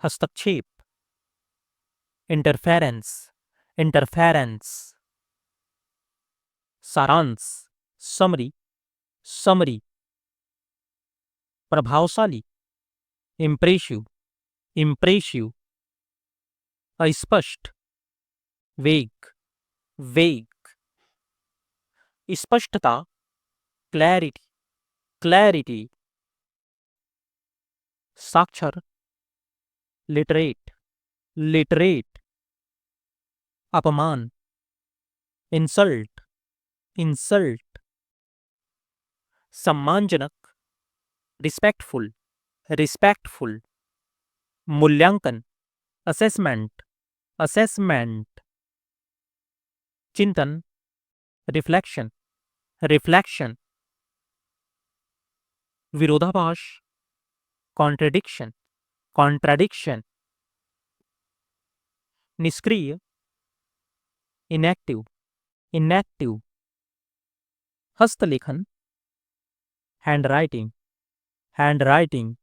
A: हस्तक्षेप, इंटरफेरेंस, इंटरफेरेंस, सारांश, समरी, समरी, प्रभावशाली, इम्प्रेसिव, इम्प्रेसिव, अस्पष्ट, वेग, वेग, स्पष्टता, क्लैरिटी, क्लैरिटी, साक्षर, लिटरेट, लिटरेट, अपमान, इंसल्ट, इंसल्ट, सम्मानजनक, रिस्पेक्टफुल, रिस्पेक्टफुल, मूल्यांकन, असेसमेंट, असेसमेंट, चिंतन, रिफ्लेक्शन, रिफ्लेक्शन, विरोधाभास, कॉन्ट्रडिक्शन, कॉन्ट्रडिक्शन, निष्क्रिय, इनएक्टिव, इनएक्टिव, हस्तलेखन, हैंडराइटिंग, हैंडराइटिंग,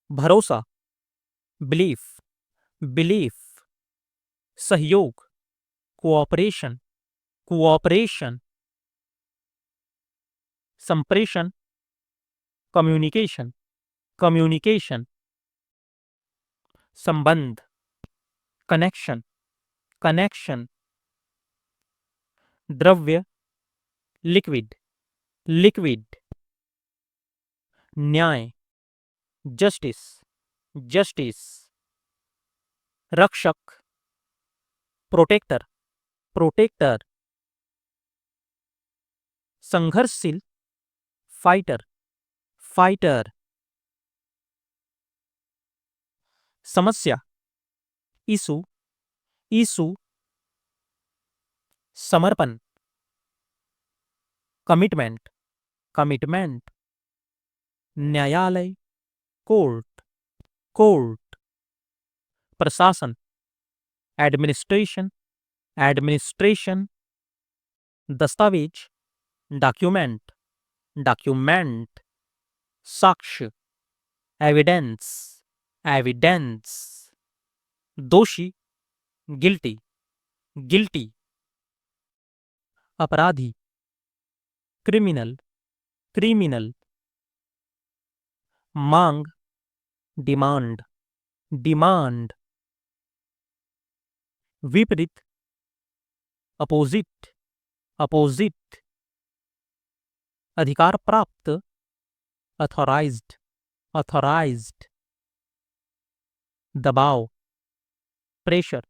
A: भरोसा, बिलीफ, बिलीफ, सहयोग, कोऑपरेशन, कोऑपरेशन, संप्रेषण, कम्युनिकेशन, कम्युनिकेशन, संबंध, कनेक्शन, कनेक्शन, द्रव्य, लिक्विड, लिक्विड, न्याय, जस्टिस, जस्टिस, रक्षक, प्रोटेक्टर, प्रोटेक्टर, संघर्षशील, फाइटर, फाइटर, समस्या, इशू, इशू, समर्पण, कमिटमेंट, कमिटमेंट, न्यायालय, कोर्ट, कोर्ट, प्रशासन, एडमिनिस्ट्रेशन, एडमिनिस्ट्रेशन, दस्तावेज, डॉक्यूमेंट, डॉक्यूमेंट, साक्ष्य, एविडेंस, एविडेंस, दोषी, गिल्टी, गिल्टी, अपराधी, क्रिमिनल, क्रिमिनल, मांग, डिमांड, डिमांड, विपरीत, अपोजिट, अपोजिट, अधिकार प्राप्त, अथॉराइज्ड, अथॉराइज्ड, दबाव, प्रेशर,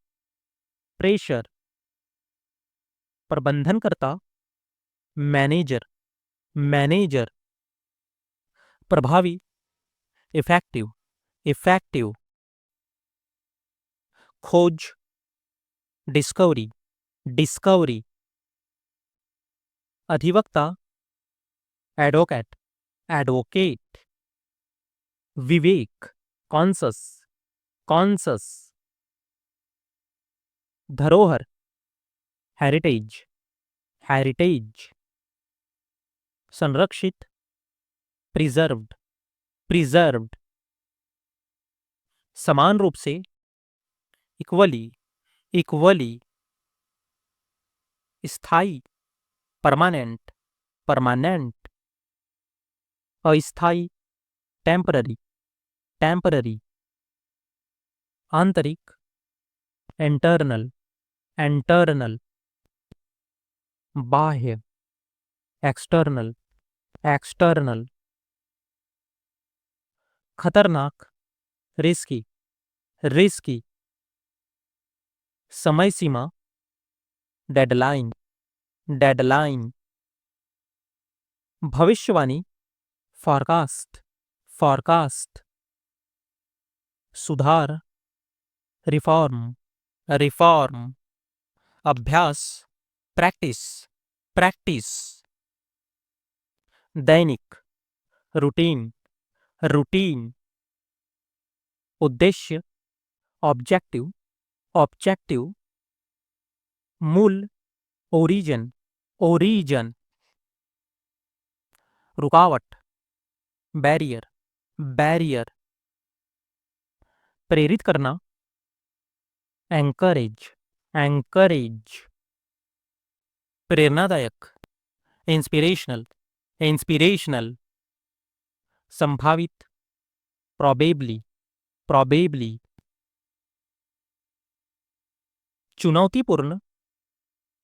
A: प्रेशर, प्रबंधनकर्ता, मैनेजर, मैनेजर, प्रभावी, इफेक्टिव, इफेक्टिव, खोज, डिस्कवरी, डिस्कवरी, अधिवक्ता, एडवोकेट, एडवोकेट, विवेक, कॉन्सस, कॉन्सस, धरोहर, हेरिटेज, हेरिटेज, संरक्षित, प्रिजर्व्ड, प्रिजर्व्ड, समान रूप से, इक्वली, इक्वली, स्थायी, परमानेंट, परमानेंट, अस्थायी, टेम्पररी, टेम्पररी, आंतरिक, इंटरनल, इंटरनल, बाह्य, एक्सटर्नल, एक्सटर्नल, खतरनाक, रिस्की, रिस्की, समय सीमा, डेडलाइन, डेडलाइन, भविष्यवाणी, फॉरकास्ट, फॉरकास्ट, सुधार, रिफॉर्म, रिफॉर्म, अभ्यास, प्रैक्टिस, प्रैक्टिस, दैनिक, रूटीन, रूटीन, उद्देश्य, ऑब्जेक्टिव, ऑब्जेक्टिव, मूल, ओरिजिन, ओरिजिन, रुकावट, बैरियर, बैरियर, प्रेरित करना, एंकरेज, एंकरेज, प्रेरणादायक, इंस्पिरेशनल, इंस्पिरेशनल, संभावित, प्रॉबेबली, प्रॉबेबली, चुनौतीपूर्ण,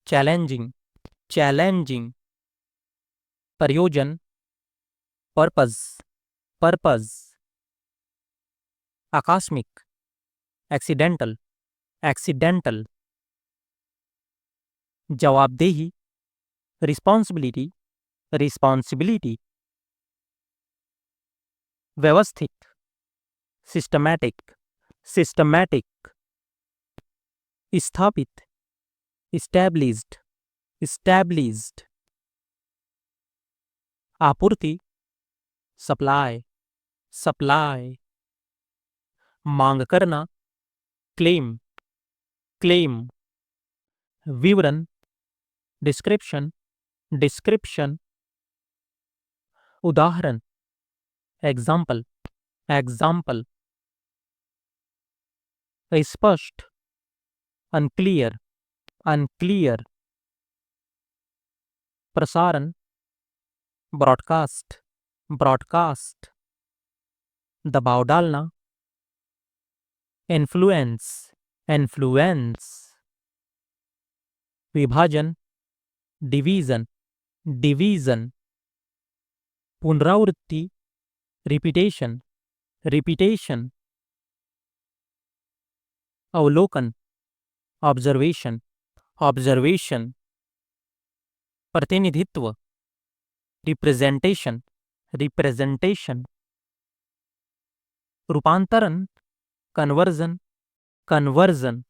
A: चैलेंजिंग, चैलेंजिंग, प्रयोजन, पर्पज, पर्पज, आकस्मिक, एक्सीडेंटल, एक्सीडेंटल, जवाबदेही, रिस्पॉन्सिबिलिटी, रिस्पॉन्सिबिलिटी, व्यवस्थित, सिस्टमैटिक, सिस्टमैटिक, स्थापित, इस्टैब्लिश्ड, इस्टैब्लिश्ड, आपूर्ति, सप्लाई, सप्लाई, मांग करना, क्लेम, क्लेम, विवरण, डिस्क्रिप्शन, डिस्क्रिप्शन, उदाहरण, एग्जाम्पल, एग्जाम्पल, स्पष्ट, अनक्लियर, अनक्लियर, प्रसारण, ब्रॉडकास्ट, ब्रॉडकास्ट, दबाव डालना, इन्फ्लुएंस, इन्फ्लुएंस, विभाजन, डिवीजन, डिवीजन, पुनरावृत्ति, रिपीटेशन, रिपीटेशन, अवलोकन, ऑब्जर्वेशन, ऑब्जर्वेशन, प्रतिनिधित्व, रिप्रेजेंटेशन, रिप्रेजेंटेशन, रूपांतरण, कन्वर्जन, कन्वर्जन,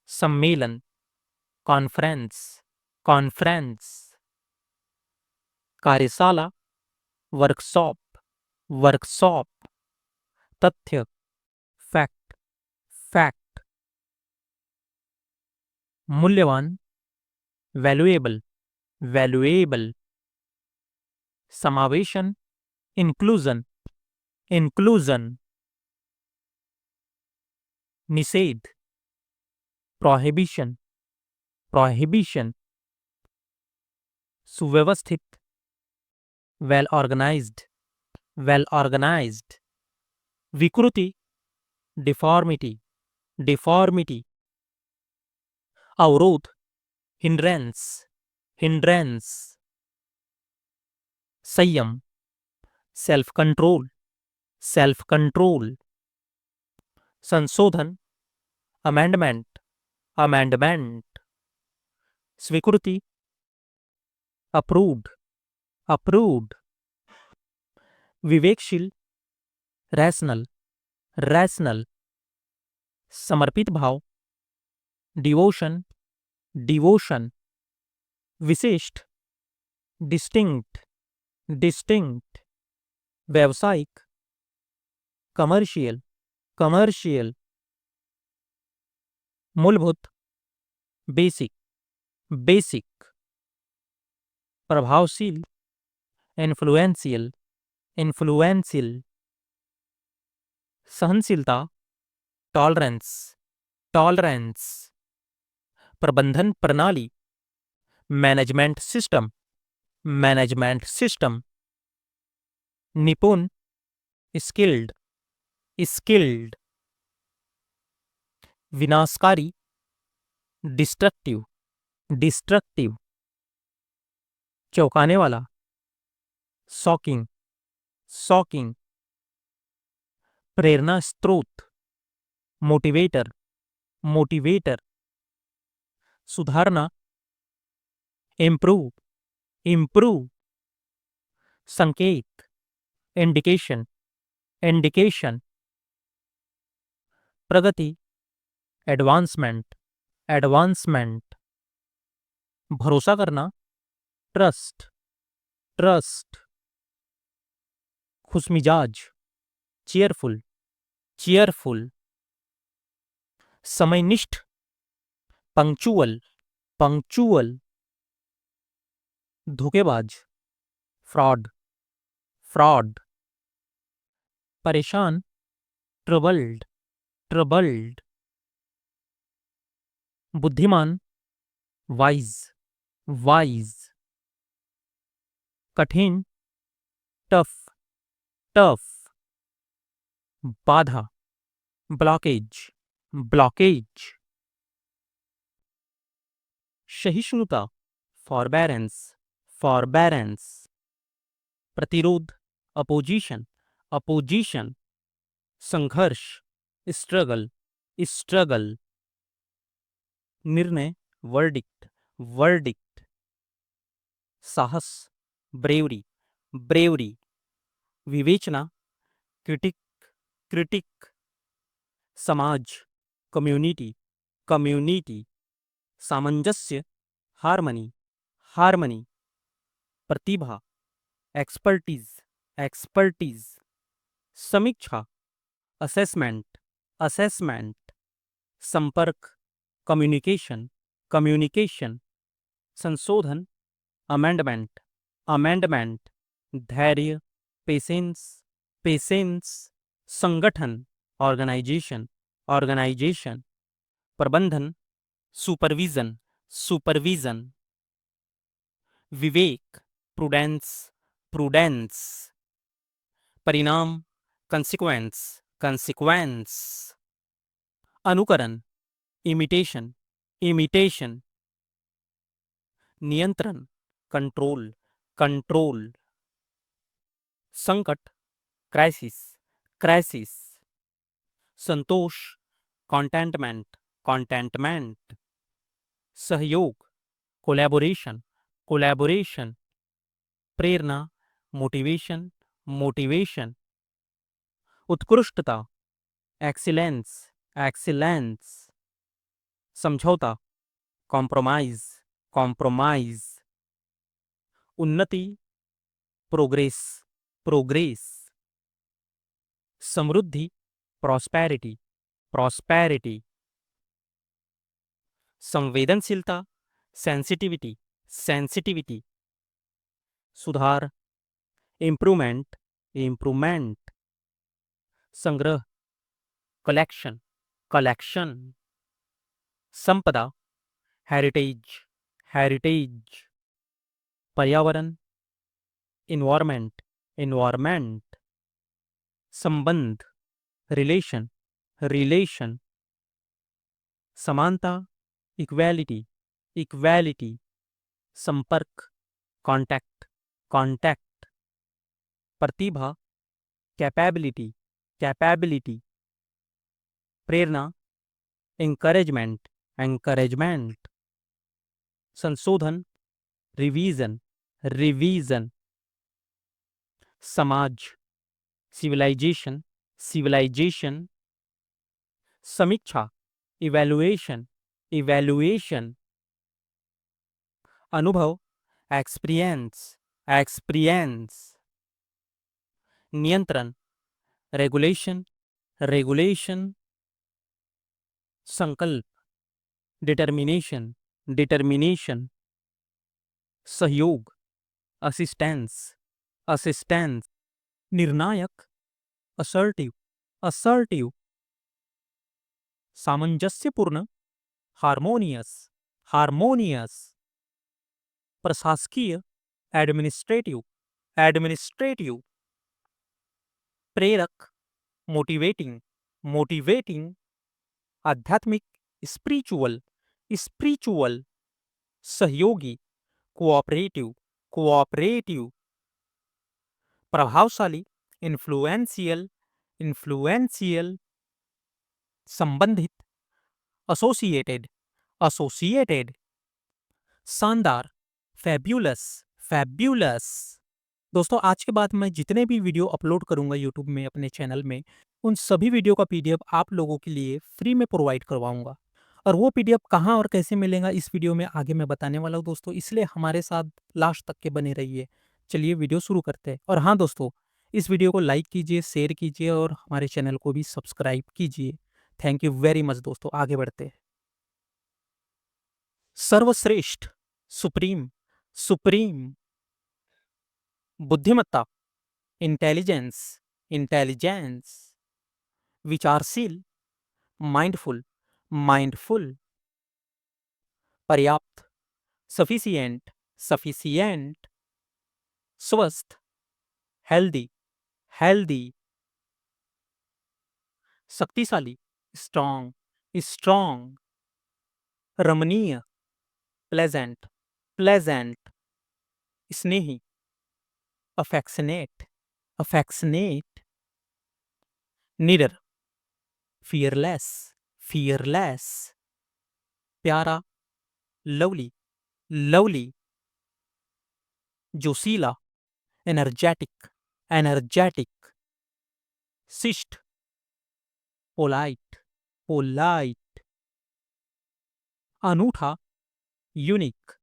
A: सम्मेलन, कॉन्फ्रेंस, कॉन्फ्रेंस, कार्यशाला, वर्कशॉप, वर्कशॉप, तथ्य, फैक्ट, फैक्ट, मूल्यवान, वैल्यूएबल, वैल्यूएबल, समावेशन, इंक्लूजन, इंक्लूजन, निषेध, प्रोहिबिशन, प्रोहिबिशन, सुव्यवस्थित, वेल ऑर्गेनाइज्ड, वेल ऑर्गेनाइज्ड, विकृति, डिफॉर्मिटी, डिफॉर्मिटी, अवरोध, हिंड्रेंस, हिंड्रेंस, संयम, सेल्फ कंट्रोल, सेल्फ कंट्रोल, संशोधन, अमेंडमेंट, अमेंडमेंट, स्वीकृति, अप्रूव्ड, अप्रूव्ड, विवेकशील, रैशनल, रैशनल, समर्पित भाव, डिवोशन, डिवोशन, विशिष्ट, डिस्टिंक्ट, डिस्टिंक्ट, व्यावसायिक, कमर्शियल, कमर्शियल, मूलभूत, बेसिक, बेसिक, प्रभावशील, इन्फ्लुएंशियल, इन्फ्लुएंशियल, सहनशीलता, टॉलरेंस, टॉलरेंस, प्रबंधन प्रणाली, मैनेजमेंट सिस्टम, मैनेजमेंट सिस्टम, निपुण, स्किल्ड, स्किल्ड, विनाशकारी, डिस्ट्रक्टिव, डिस्ट्रक्टिव, चौंकाने वाला, शॉकिंग, शॉकिंग, प्रेरणा स्रोत, मोटिवेटर, मोटिवेटर, सुधारना, इम्प्रूव, इम्प्रूव, संकेत, इंडिकेशन, इंडिकेशन, प्रगति, एडवांसमेंट, एडवांसमेंट, भरोसा करना, ट्रस्ट, ट्रस्ट, खुशमिजाज, चेयरफुल, चेयरफुल, समयनिष्ठ, पंक्चुअल, पंक्चुअल, धोखेबाज, फ्रॉड, फ्रॉड, परेशान, ट्रबल्ड, ट्रबल्ड, बुद्धिमान, वाइज, वाइज, कठिन, टफ, टफ, बाधा, ब्लॉकेज, ब्लॉकेज, सहिष्णुता, फॉरबेरेंस, फॉरबेरेंस, प्रतिरोध, अपोजिशन, अपोजिशन, संघर्ष, स्ट्रगल, स्ट्रगल, निर्णय, वर्डिक्ट, वर्डिक्ट, साहस, ब्रेवरी, ब्रेवरी, विवेचना, क्रिटिक, क्रिटिक, समाज, कम्युनिटी, कम्युनिटी, सामंजस्य, हार्मनी, हार्मनी, प्रतिभा, एक्सपर्टीज, एक्सपर्टीज, समीक्षा, असेसमेंट, असेसमेंट, संपर्क, कम्युनिकेशन, कम्युनिकेशन, संशोधन, अमेंडमेंट, अमेंडमेंट, धैर्य, पेशेंस, पेशेंस, संगठन, ऑर्गेनाइजेशन, ऑर्गेनाइजेशन, प्रबंधन, सुपरविजन, सुपरविजन, विवेक, प्रूडेंस, प्रूडेंस, परिणाम, कंसिक्वेंस, कंसिक्वेंस, अनुकरण, इमिटेशन, इमिटेशन, नियंत्रण, कंट्रोल, कंट्रोल, संकट, क्राइसिस, क्राइसिस, संतोष, कॉन्टेंटमेंट, कॉन्टेंटमेंट, सहयोग, कोलैबोरेशन, कोलैबोरेशन, प्रेरणा, मोटिवेशन, मोटिवेशन, उत्कृष्टता, एक्सीलेंस, एक्सीलेंस, समझौता, कॉम्प्रोमाइज, कॉम्प्रोमाइज, उन्नति, प्रोग्रेस, प्रोग्रेस, समृद्धि, प्रॉस्पेरिटी, प्रॉस्पेरिटी, संवेदनशीलता, सेंसिटिविटी, सेंसिटिविटी, सुधार, इम्प्रूवमेंट, इम्प्रूवमेंट, संग्रह, कलेक्शन, कलेक्शन, संपदा, हेरिटेज, हेरिटेज, पर्यावरण, इन्वायरमेंट, इन्वायरमेंट, संबंध, रिलेशन, रिलेशन, समानता, इक्वालिटी, इक्वालिटी, संपर्क, कांटेक्ट, कांटेक्ट, प्रतिभा, कैपेबिलिटी, कैपेबिलिटी, प्रेरणा, एंकरेजमेंट, एंकरेजमेंट, संशोधन, रिवीजन, रिवीजन, समाज, सिविलाइजेशन, सिविलाइजेशन, समीक्षा, इवैल्यूएशन, इवैल्यूएशन, अनुभव, एक्सपीरियंस, एक्सपीरियंस, नियंत्रण, रेगुलेशन, रेगुलेशन, संकल्प, डिटर्मिनेशन, डिटर्मिनेशन, सहयोग, असिस्टेंस, असिस्टेंस, निर्णायक, असर्टिव, असर्टिव, सामंजस्यपूर्ण, हार्मोनियस, हार्मोनियस, प्रशासकीय, एडमिनिस्ट्रेटिव, एडमिनिस्ट्रेटिव, प्रेरक, मोटिवेटिंग, मोटिवेटिंग, आध्यात्मिक, स्पिरिचुअल, स्पिरिचुअल, सहयोगी, कोऑपरेटिव, कोऑपरेटिव, प्रभावशाली, इन्फ्लुएंशियल, इन्फ्लुएंशियल, संबंधित, एसोसिएटेड, एसोसिएटेड, शानदार, फैब्यूलस, फैब्यूलस। दोस्तों आज के बाद मैं जितने भी वीडियो अपलोड करूंगा यूट्यूब में अपने चैनल में, उन सभी वीडियो का पीडीएफ आप लोगों के लिए फ्री में प्रोवाइड करवाऊंगा। और वो पीडीएफ कहाँ और कैसे मिलेगा इस वीडियो में आगे मैं बताने वाला हूँ दोस्तों, इसलिए हमारे साथ लास्ट तक के बने रहिए। चलिए वीडियो शुरू करते हैं। और हाँ दोस्तों, इस वीडियो को लाइक कीजिए, शेयर कीजिए और हमारे चैनल को भी सब्सक्राइब कीजिए। थैंक यू वेरी मच दोस्तों, आगे बढ़ते हैं। सर्वश्रेष्ठ, सुप्रीम, सुप्रीम, बुद्धिमत्ता, इंटेलिजेंस, इंटेलिजेंस, विचारशील, माइंडफुल, माइंडफुल, पर्याप्त, सफिशिएंट, सफिशिएंट, स्वस्थ, हेल्दी, हेल्दी, शक्तिशाली, स्ट्रांग, स्ट्रांग, रमणीय, प्लेजेंट, प्लेजेंट, स्नेही, अफेक्शनेट, अफेक्शनेट, निडर, फियरलेस, फियरलेस, प्यारा, लवली, लवली, जोशीला, एनर्जेटिक, एनर्जेटिक, शिष्ट, पोलाइट, पोलाइट, अनूठा, यूनिक,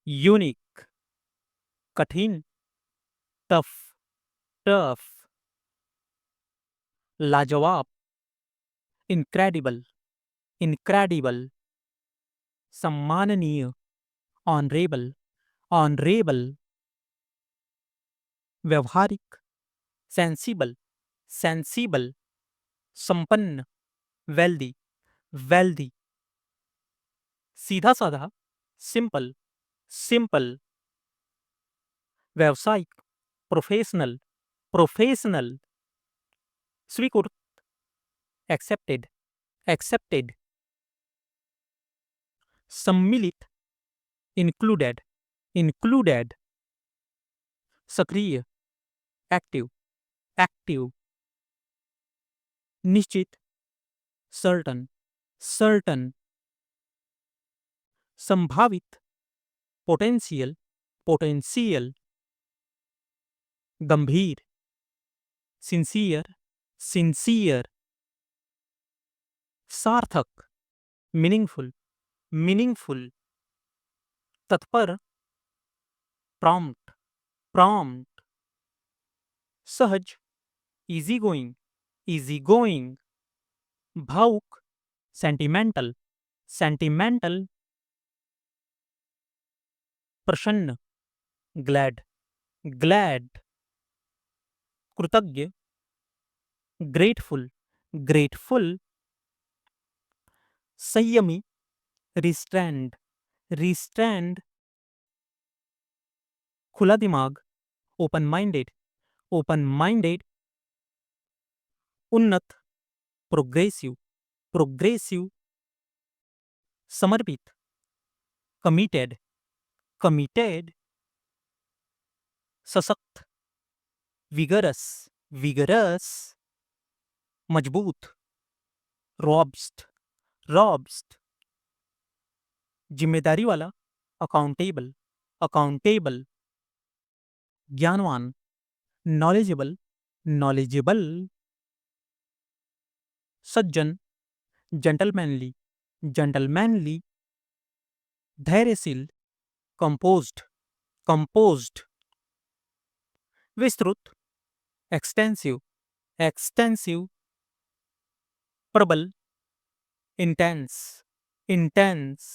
A: यूनिक, कठिन, टफ, टफ, लाजवाब, इनक्रेडिबल, इनक्रेडिबल, सम्माननीय, ऑनरेबल, ऑनरेबल, व्यवहारिक, सेंसिबल, सेंसिबल, संपन्न, वेल्दी, वेल्दी, सीधा साधा, सिंपल, सिंपल, व्यावसायिक, प्रोफेशनल, प्रोफेशनल, स्वीकृत, एक्सेप्टेड, एक्सेप्टेड, सम्मिलित, इंक्लूडेड, इंक्लूडेड, सक्रिय, एक्टिव, एक्टिव, निश्चित, सर्टन, सर्टन, संभावित, पोटेंशियल, पोटेंशियल, गंभीर, सिंसियर, सिंसियर, सार्थक, मीनिंगफुल, मीनिंगफुल, तत्पर, प्रॉम्प्ट, प्रॉम्प्ट, सहज, इजी गोइंग, इजी गोइंग, भावुक, सेंटिमेंटल, सेंटिमेंटल, प्रसन्न, ग्लैड, ग्लैड, कृतज्ञ, ग्रेटफुल, ग्रेटफुल, संयमी, रिस्ट्रैंड, रिस्ट्रैंड, खुला दिमाग, ओपन माइंडेड, ओपन माइंडेड, उन्नत, प्रोग्रेसिव, प्रोग्रेसिव, समर्पित, कमिटेड, कमिटेड, सशक्त, विगरस, विगरस, मजबूत, रॉब्स्ट, रॉब्स्ट, जिम्मेदारी वाला, अकाउंटेबल, अकाउंटेबल, ज्ञानवान, नॉलेजेबल, नॉलेजेबल, सज्जन, जेंटलमैनली, जेंटलमैनली, धैर्यशील, कंपोज्ड, कंपोज्ड, विस्तृत, एक्सटेंसिव, एक्सटेंसिव, प्रबल, इंटेंस, इंटेंस,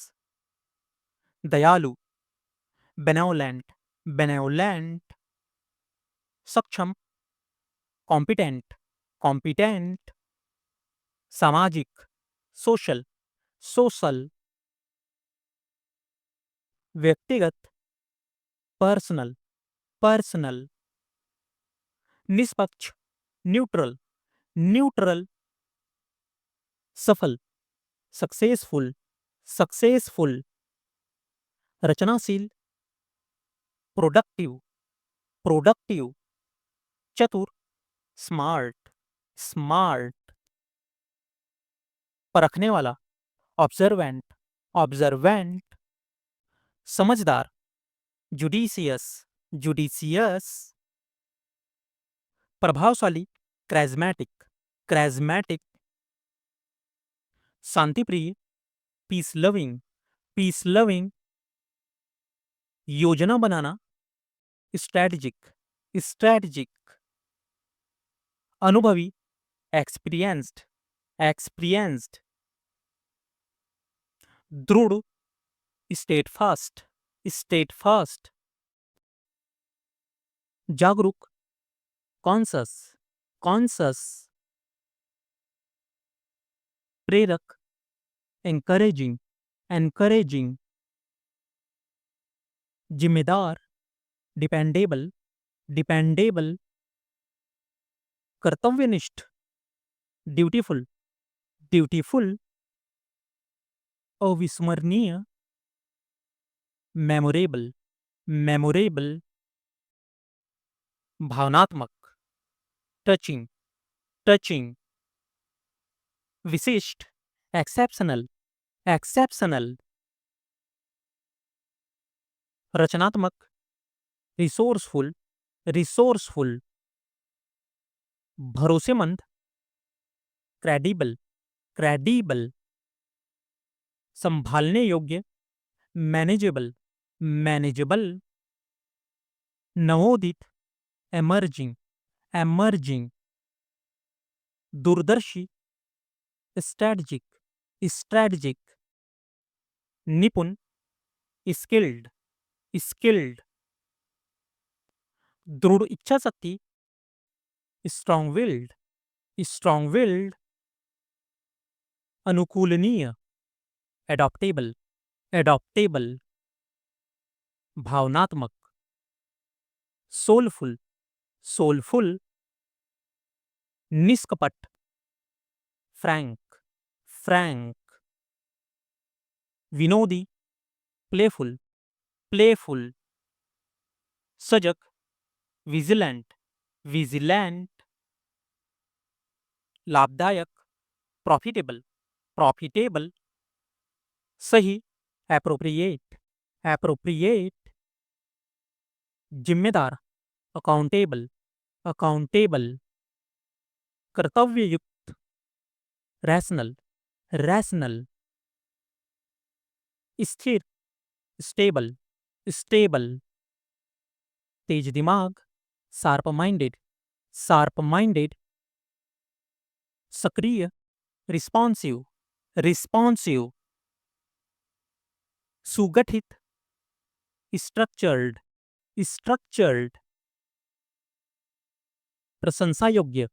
A: दयालु, बेनेवोलेंट, बेनेवोलेंट, सक्षम, कॉम्पिटेंट, कॉम्पिटेंट, सामाजिक, सोशल, सोशल, व्यक्तिगत, पर्सनल, पर्सनल, निष्पक्ष, न्यूट्रल, न्यूट्रल, सफल, सक्सेसफुल, सक्सेसफुल, रचनाशील, प्रोडक्टिव, प्रोडक्टिव, चतुर, स्मार्ट, स्मार्ट, परखने वाला, ऑब्जर्वेंट, ऑब्जर्वेंट, समझदार, जुडिशियस, जुडिशियस, प्रभावशाली, क्रेजमैटिक, क्रेजमैटिक, शांतिप्रिय, पीस लविंग, पीस लविंग, योजना बनाना, स्ट्रैटेजिक, स्ट्रैटेजिक, अनुभवी, एक्सपीरियंस्ड, एक्सपीरियंस्ड, दृढ़, स्टेटफास्ट, स्टेटफास्ट, जागरूक, कॉन्सस, कॉन्सस, प्रेरक, एनकरेजिंग, एनकरेजिंग, जिम्मेदार, डिपेंडेबल, डिपेंडेबल, कर्तव्यनिष्ठ, ड्यूटीफुल, ड्यूटीफुल, अविस्मरणीय, मेमोरेबल, मेमोरेबल, भावनात्मक, टचिंग, टचिंग, विशिष्ट, एक्सेप्शनल, एक्सेप्शनल, रचनात्मक, रिसोर्सफुल, रिसोर्सफुल, भरोसेमंद, क्रेडिबल, क्रेडिबल, संभालने योग्य, मैनेजेबल, मैनेजेबल, नवोदित, एमर्जिंग, एमर्जिंग, दूरदर्शी, स्ट्रैटेजिक, स्ट्रैटेजिक, निपुण, स्किल्ड, स्किल्ड, दृढ़ इच्छा शक्ति, स्ट्रॉन्ग विल्ड, स्ट्रॉन्ग विल्ड, अनुकूलनीय, एडॉप्टेबल, एडॉप्टेबल, भावनात्मक, सोलफुल, सोलफुल, निष्कपट, फ्रैंक, फ्रैंक, विनोदी, प्लेफुल, प्लेफुल, सजग, विजिलेंट, विजिलेंट, लाभदायक, प्रॉफिटेबल, प्रॉफिटेबल, सही, एप्रोप्रिएट, एप्रोप्रिएट, जिम्मेदार, अकाउंटेबल, अकाउंटेबल, कर्तव्ययुक्त, रैशनल, रैशनल, स्थिर, स्टेबल, स्टेबल, तेज दिमाग, शार्प माइंडेड, शार्प माइंडेड, सक्रिय, रिस्पॉन्सिव, रिस्पॉन्सिव, सुगठित, स्ट्रक्चर्ड, स्ट्रक्चर्ड, प्रशंसा योग्य,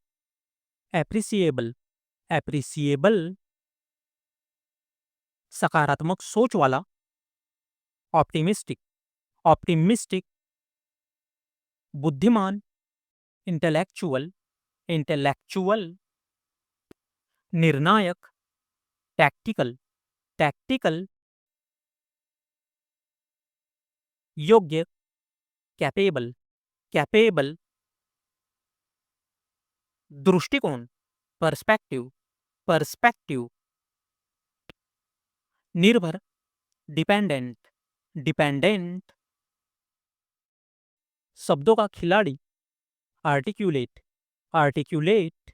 A: एप्रिसिएबल, एप्रिसिएबल, सकारात्मक सोच वाला, ऑप्टिमिस्टिक, ऑप्टिमिस्टिक, बुद्धिमान, इंटेलेक्चुअल, इंटेलेक्चुअल, निर्णायक, टैक्टिकल, टैक्टिकल, योग्य, कैपेबल, कैपेबल, दृष्टिकोण, पर्सपेक्टिव, पर्सपेक्टिव, निर्भर, डिपेंडेंट, डिपेंडेंट, शब्दों का खिलाड़ी, आर्टिक्यूलेट, आर्टिक्यूलेट,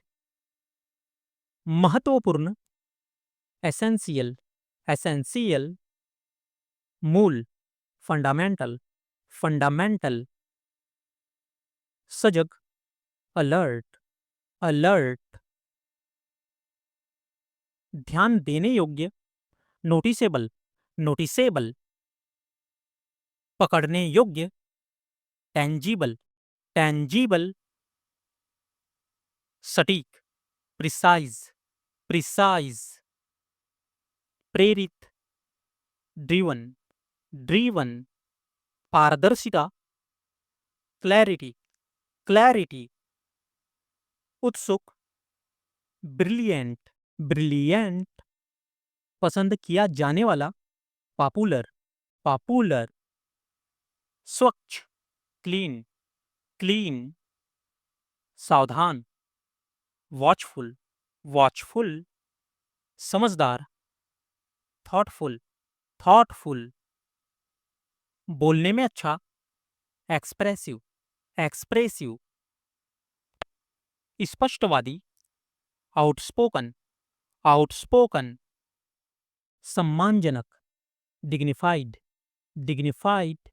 A: महत्वपूर्ण, एसेंशियल, एसेंशियल, मूल, फंडामेंटल, फंडामेंटल, सजग, अलर्ट, अलर्ट। ध्यान देने योग्य, नोटिसेबल, नोटिसेबल। पकड़ने योग्य, टेंजिबल, टेंजिबल। सटीक, प्रिसाइज, प्रिसाइज। प्रेरित, ड्रिवन, ड्रिवन। पारदर्शिता, क्लैरिटी, क्लैरिटी। उत्सुक, ब्रिलियंट, ब्रिलियंट। पसंद किया जाने वाला, पॉपुलर, पॉपुलर। स्वच्छ, क्लीन, क्लीन। सावधान, वॉचफुल, वॉचफुल। समझदार, थॉटफुल, थॉटफुल। बोलने में अच्छा, एक्सप्रेसिव, एक्सप्रेसिव। स्पष्टवादी, आउटस्पोकन, आउटस्पोकन। सम्मानजनक, डिग्निफाइड, डिग्निफाइड।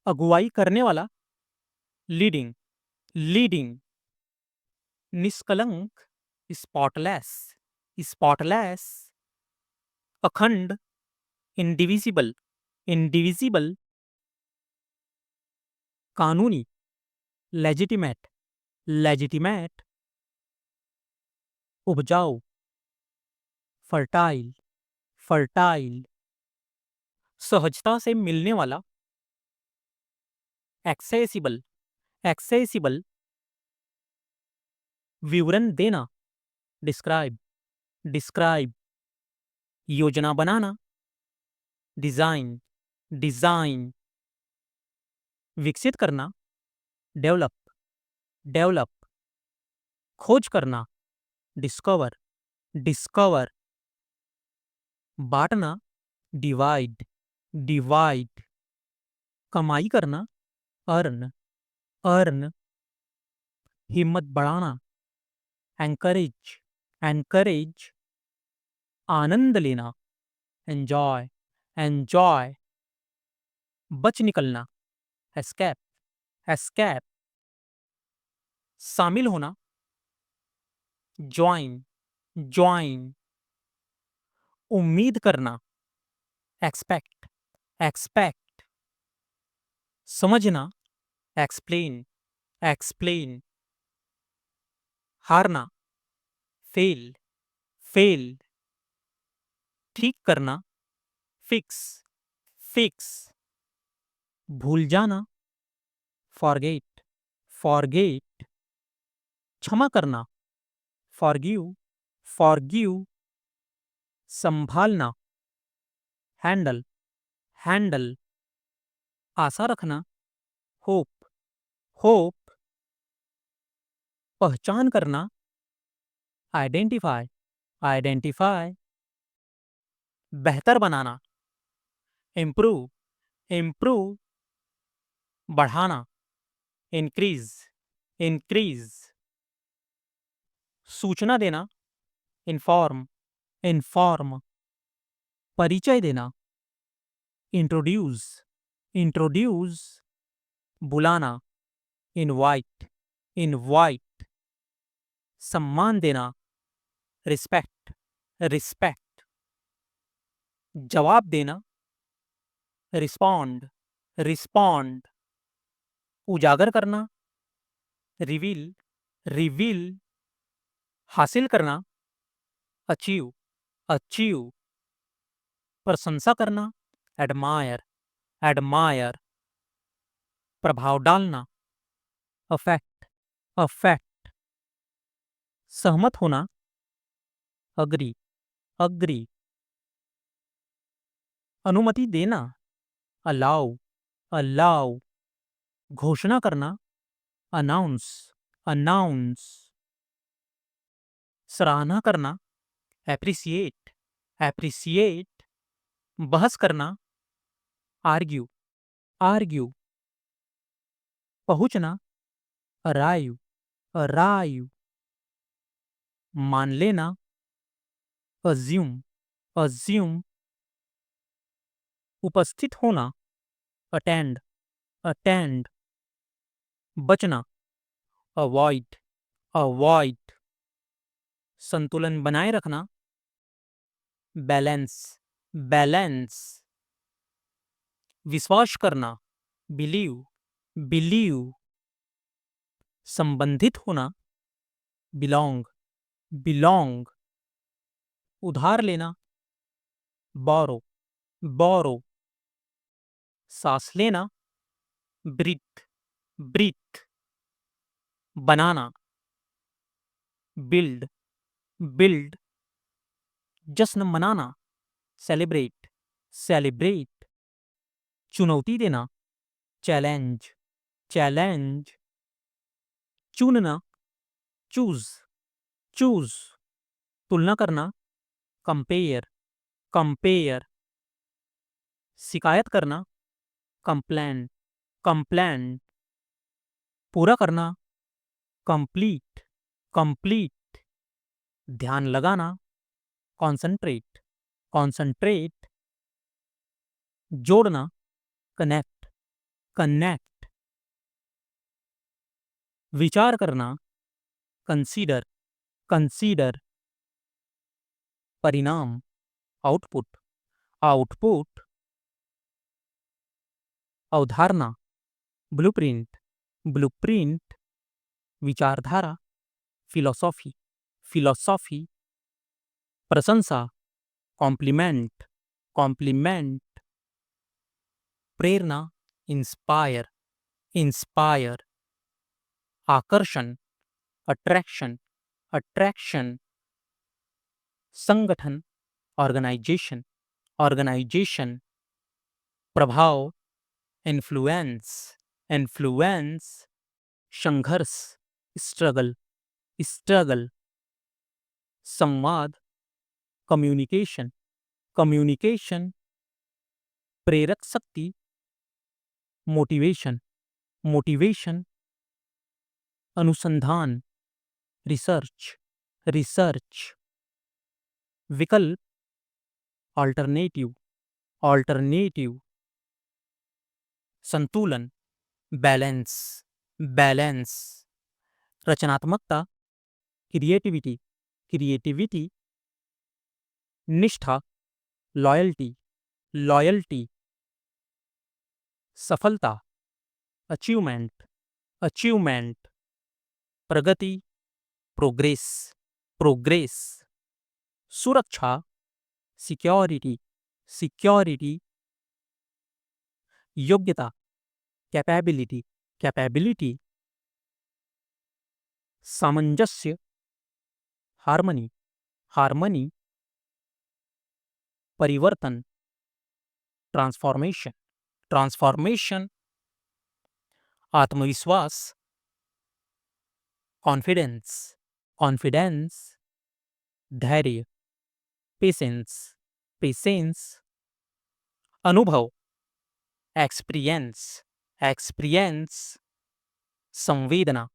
A: अगुवाई करने वाला, लीडिंग, लीडिंग। निष्कलंक, स्पॉटलेस, स्पॉटलेस। अखंड, इंडिविजिबल, इंडिविजिबल। कानूनी, लेजिटिमेट, लेजिटिमेट। उपजाऊ, फर्टाइल, फर्टाइल। सहजता से मिलने वाला, एक्सेसिबल, एक्सेसिबल। विवरण देना, डिस्क्राइब, डिस्क्राइब। योजना बनाना, डिजाइन, डिजाइन। विकसित करना, डेवलप, डेवलप। खोज करना, डिस्कवर, डिस्कवर। बांटना, डिवाइड, डिवाइड। कमाई करना, अर्न, अर्न। हिम्मत बढ़ाना, एंकरेज, एनकरेज। आनंद लेना, एंजॉय, एंजॉय। बच निकलना, एस्केप, एस्केप। शामिल होना, ज्वाइन, ज्वाइन। उम्मीद करना, एक्सपेक्ट, एक्सपेक्ट। समझना, एक्सप्लेन, एक्सप्लेन। हारना, फेल, फेल। ठीक करना, फिक्स, फिक्स। भूल जाना, फॉरगेट, फॉरगेट। क्षमा करना, फॉरगिव, फॉरगिव। संभालना, हैंडल, हैंडल। आशा रखना, होप, होप। पहचान करना, आइडेंटिफाई, आइडेंटिफाई। बेहतर बनाना, इम्प्रूव, इम्प्रूव। बढ़ाना, इंक्रीज, इंक्रीज। सूचना देना, इन्फॉर्म, इन्फॉर्म। परिचय देना, इंट्रोड्यूस, इंट्रोड्यूस। बुलाना, इनवाइट, इनवाइट। सम्मान देना, रिस्पेक्ट, रिस्पेक्ट। जवाब देना, रिस्पॉन्ड, रिस्पॉन्ड। उजागर करना, रिवील, रिवील। हासिल करना, अचीव, अचीव। प्रशंसा करना, एडमायर, एडमायर। प्रभाव डालना, अफेक्ट, अफेक्ट। सहमत होना, अग्री, अग्री। अनुमति देना, अलाउ, अलाउ। घोषणा करना, अनाउंस, अनाउंस। सराहना करना, एप्रिसिएट, एप्रिसिएट। बहस करना, आर्ग्यू, आर्ग्यू। पहुंचना, अराइव, अराइव। मान लेना, अज्यूम, अज्यूम। उपस्थित होना, अटेंड, अटेंड। बचना, अवॉइड, अवॉइड। संतुलन बनाए रखना, बैलेंस, बैलेंस। विश्वास करना, बिलीव, बिलीव। संबंधित होना, बिलोंग, बिलोंग। उधार लेना, बोरो, बोरो। सांस लेना, ब्रीथ, ब्रीथ। बनाना, बिल्ड, बिल्ड। जश्न मनाना, सेलिब्रेट, सेलिब्रेट। चुनौती देना, चैलेंज, चैलेंज। चुनना, चूज, चूज। तुलना करना, कंपेयर, कंपेयर। शिकायत करना, कंप्लेन, कंप्लेन। पूरा करना, कंप्लीट, कंप्लीट। ध्यान लगाना, कॉन्सेंट्रेट, कॉन्सेंट्रेट। जोड़ना, कनेक्ट, कनेक्ट। विचार करना, कंसीडर, कंसीडर। परिणाम, आउटपुट, आउटपुट। अवधारणा, ब्लूप्रिंट, ब्लूप्रिंट। विचारधारा, फिलॉसॉफी, फिलॉसॉफी। प्रशंसा, कॉम्प्लीमेंट, कॉम्प्लीमेंट। प्रेरणा, इंस्पायर, इंस्पायर। आकर्षण, अट्रैक्शन, अट्रैक्शन। संगठन, ऑर्गेनाइजेशन, ऑर्गेनाइजेशन। प्रभाव, इन्फ्लुएंस, इन्फ्लुएंस। संघर्ष, स्ट्रगल, स्ट्रगल। संवाद, कम्युनिकेशन, कम्युनिकेशन। प्रेरक शक्ति, मोटिवेशन, मोटिवेशन। अनुसंधान, रिसर्च, रिसर्च। विकल्प, ऑल्टरनेटिव, ऑल्टरनेटिव। संतुलन, बैलेंस, बैलेंस। रचनात्मकता, क्रिएटिविटी, क्रिएटिविटी। निष्ठा, लॉयल्टी, लॉयल्टी। सफलता, अचीवमेंट, अचीवमेंट। प्रगति, प्रोग्रेस, प्रोग्रेस। सुरक्षा, सिक्योरिटी, सिक्योरिटी। योग्यता, कैपेबिलिटी, कैपेबिलिटी। सामंजस्य, हार्मनी, हार्मनी। परिवर्तन, ट्रांसफॉर्मेशन, ट्रांसफॉर्मेशन। आत्मविश्वास, कॉन्फिडेंस, कॉन्फिडेंस। धैर्य, पेशेंस, पेशेंस। अनुभव, एक्सपीरियंस, एक्सपीरियंस। संवेदना,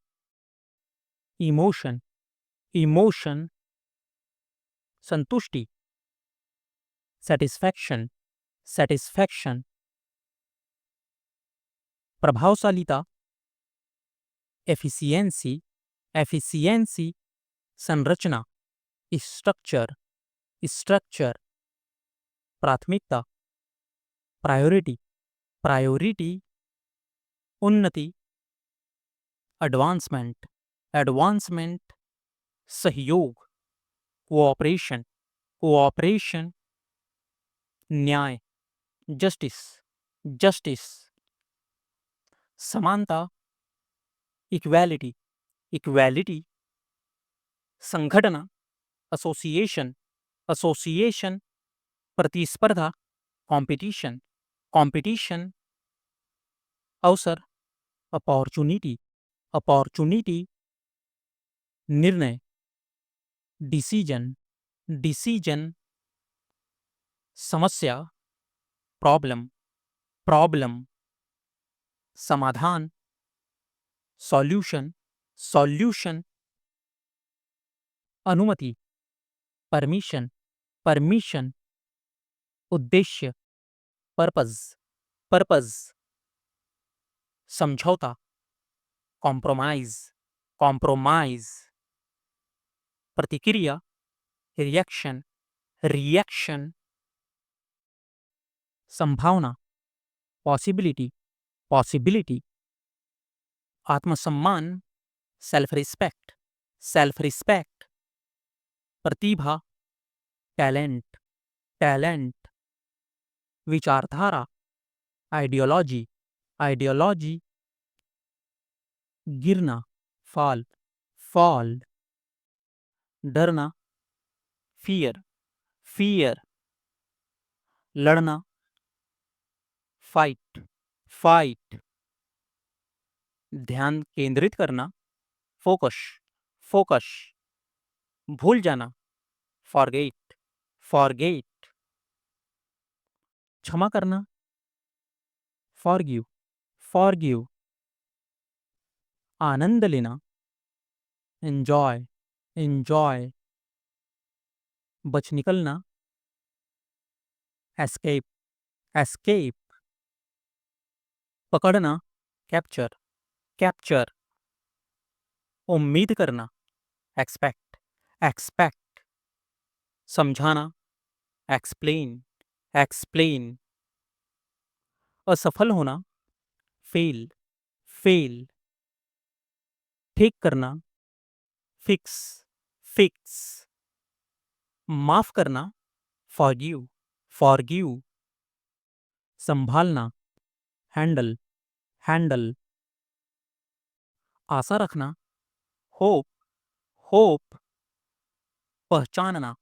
A: इमोशन, इमोशन। संतुष्टि, सेटिस्फैक्शन, सेटिस्फैक्शन। प्रभावशालीता, एफिशिएंसी, एफिशिएंसी। संरचना, स्ट्रक्चर, स्ट्रक्चर। प्राथमिकता, प्रायोरिटी, प्रायोरिटी। उन्नति, एडवांसमेंट, एडवांसमेंट। सहयोग, कोऑपरेशन, कोऑपरेशन। न्याय, जस्टिस, जस्टिस। समानता, इक्वालिटी, इक्वालिटी। संगठन, एसोसिएशन, एसोसिएशन। प्रतिस्पर्धा, कंपटीशन, कंपटीशन। अवसर, अपॉर्चुनिटी, अपॉर्चुनिटी। निर्णय, डिसीजन, डिसीजन। समस्या, प्रॉब्लम, प्रॉब्लम। समाधान, सॉल्यूशन, सॉल्यूशन। अनुमति, परमिशन, परमिशन। उद्देश्य, पर्पज, पर्पज। समझौता, कॉम्प्रोमाइज, कॉम्प्रोमाइज। प्रतिक्रिया, रिएक्शन, रिएक्शन। संभावना, पॉसिबिलिटी, पॉसिबिलिटी। आत्मसम्मान, सेल्फ रिस्पेक्ट, सेल्फ रिस्पेक्ट। प्रतिभा, टैलेंट, टैलेंट। विचारधारा, आइडियोलॉजी, आइडियोलॉजी। गिरना, फॉल, फॉल। डरना, फियर, फियर। लड़ना, फाइट, फाइट। ध्यान केंद्रित करना, फोकस, फोकस। भूल जाना, फॉरगेट, फॉरगेट। क्षमा करना, फॉरगिव, फॉरगिव। आनंद लेना, एंजॉय, एंजॉय। बच निकलना, एस्केप, एस्केप। पकड़ना, कैप्चर, कैप्चर। उम्मीद करना, एक्सपेक्ट, एक्सपेक्ट। समझाना, एक्सप्लेन, एक्सप्लेन। असफल होना, फेल, फेल। ठीक करना, फिक्स, फिक्स। माफ करना, फॉरगिव, फॉरगिव। संभालना, हैंडल, हैंडल। आशा रखना, होप, होप। पहचानना,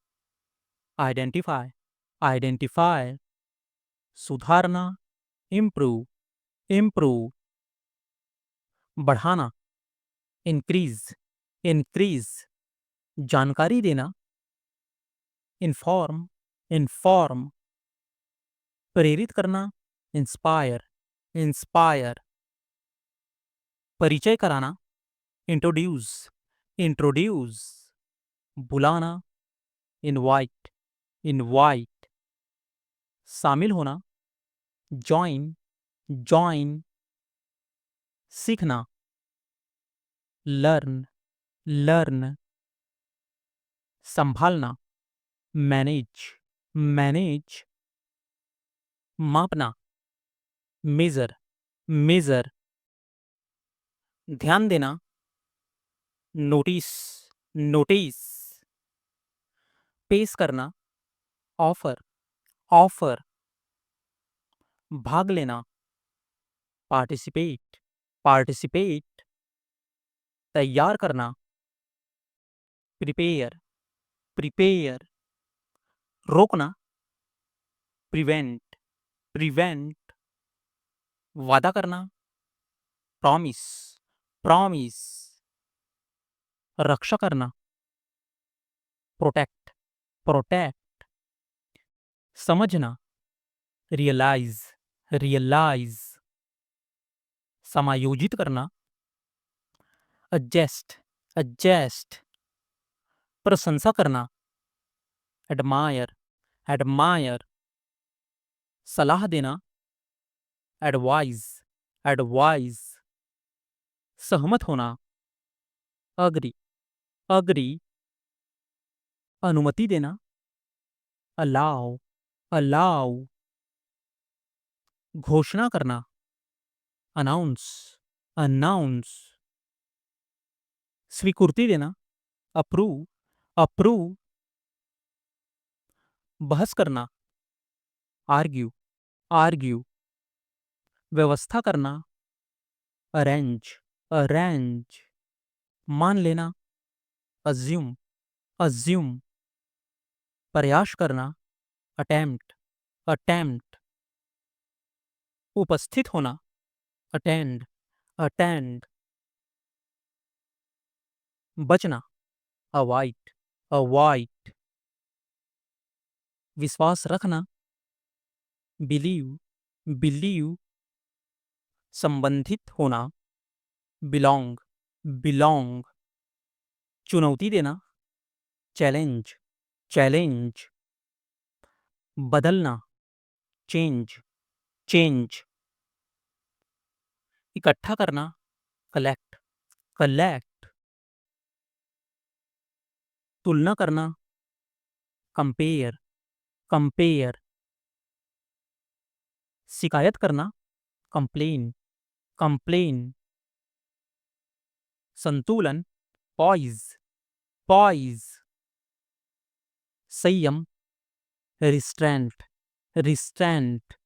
A: आइडेंटिफाई, आइडेंटिफाई। सुधारना, इम्प्रूव, इम्प्रूव। बढ़ाना, इंक्रीज, इंक्रीज। जानकारी देना, इन्फॉर्म, इन्फॉर्म। प्रेरित करना, इंस्पायर, इंस्पायर। परिचय कराना, इंट्रोड्यूस, इंट्रोड्यूस। बुलाना, इनवाइट, इनवाइट। शामिल होना, जॉइन, जॉइन। सीखना, लर्न, लर्न। संभालना, मैनेज, मैनेज। मापना, मेजर, मेजर। ध्यान देना, नोटिस, नोटिस। पेश करना, ऑफर, ऑफर। भाग लेना, पार्टिसिपेट, पार्टिसिपेट। तैयार करना, प्रिपेयर, प्रिपेयर। रोकना, प्रिवेंट, प्रिवेंट। वादा करना, प्रॉमिस, प्रॉमिस। रक्षा करना, प्रोटेक्ट, प्रोटेक्ट। समझना, रियलाइज, रियलाइज। समायोजित करना, एडजस्ट, एडजस्ट। प्रशंसा करना, एडमायर, एडमायर। सलाह देना, एडवाइज, एडवाइज। सहमत होना, अग्री, अग्री। अनुमति देना, अलाउ, अलाउ। घोषणा करना, अनाउंस, अनाउंस। स्वीकृति देना, अप्रूव, अप्रूव। बहस करना, आर्ग्यू, आर्ग्यू। व्यवस्था करना, अरेंज, अरेंज। मान लेना, अज्यूम, अज्यूम। प्रयास करना, अटेम्प्ट, अटेम्प्ट। उपस्थित होना, अटेंड, अटेंड। बचना, अवॉइड, अवॉइड। विश्वास रखना, बिलीव, बिलीव। संबंधित होना, बिलोंग, बिलोंग। चुनौती देना, चैलेंज, चैलेंज। बदलना, चेंज, चेंज। इकट्ठा करना, कलेक्ट, कलेक्ट, तुलना करना, कंपेयर, कंपेयर, शिकायत करना, कंप्लेन, कंप्लेन, संतुलन, पॉइज, पॉइज, संयम, रिस्ट्रेंट, रिस्ट्रेंट,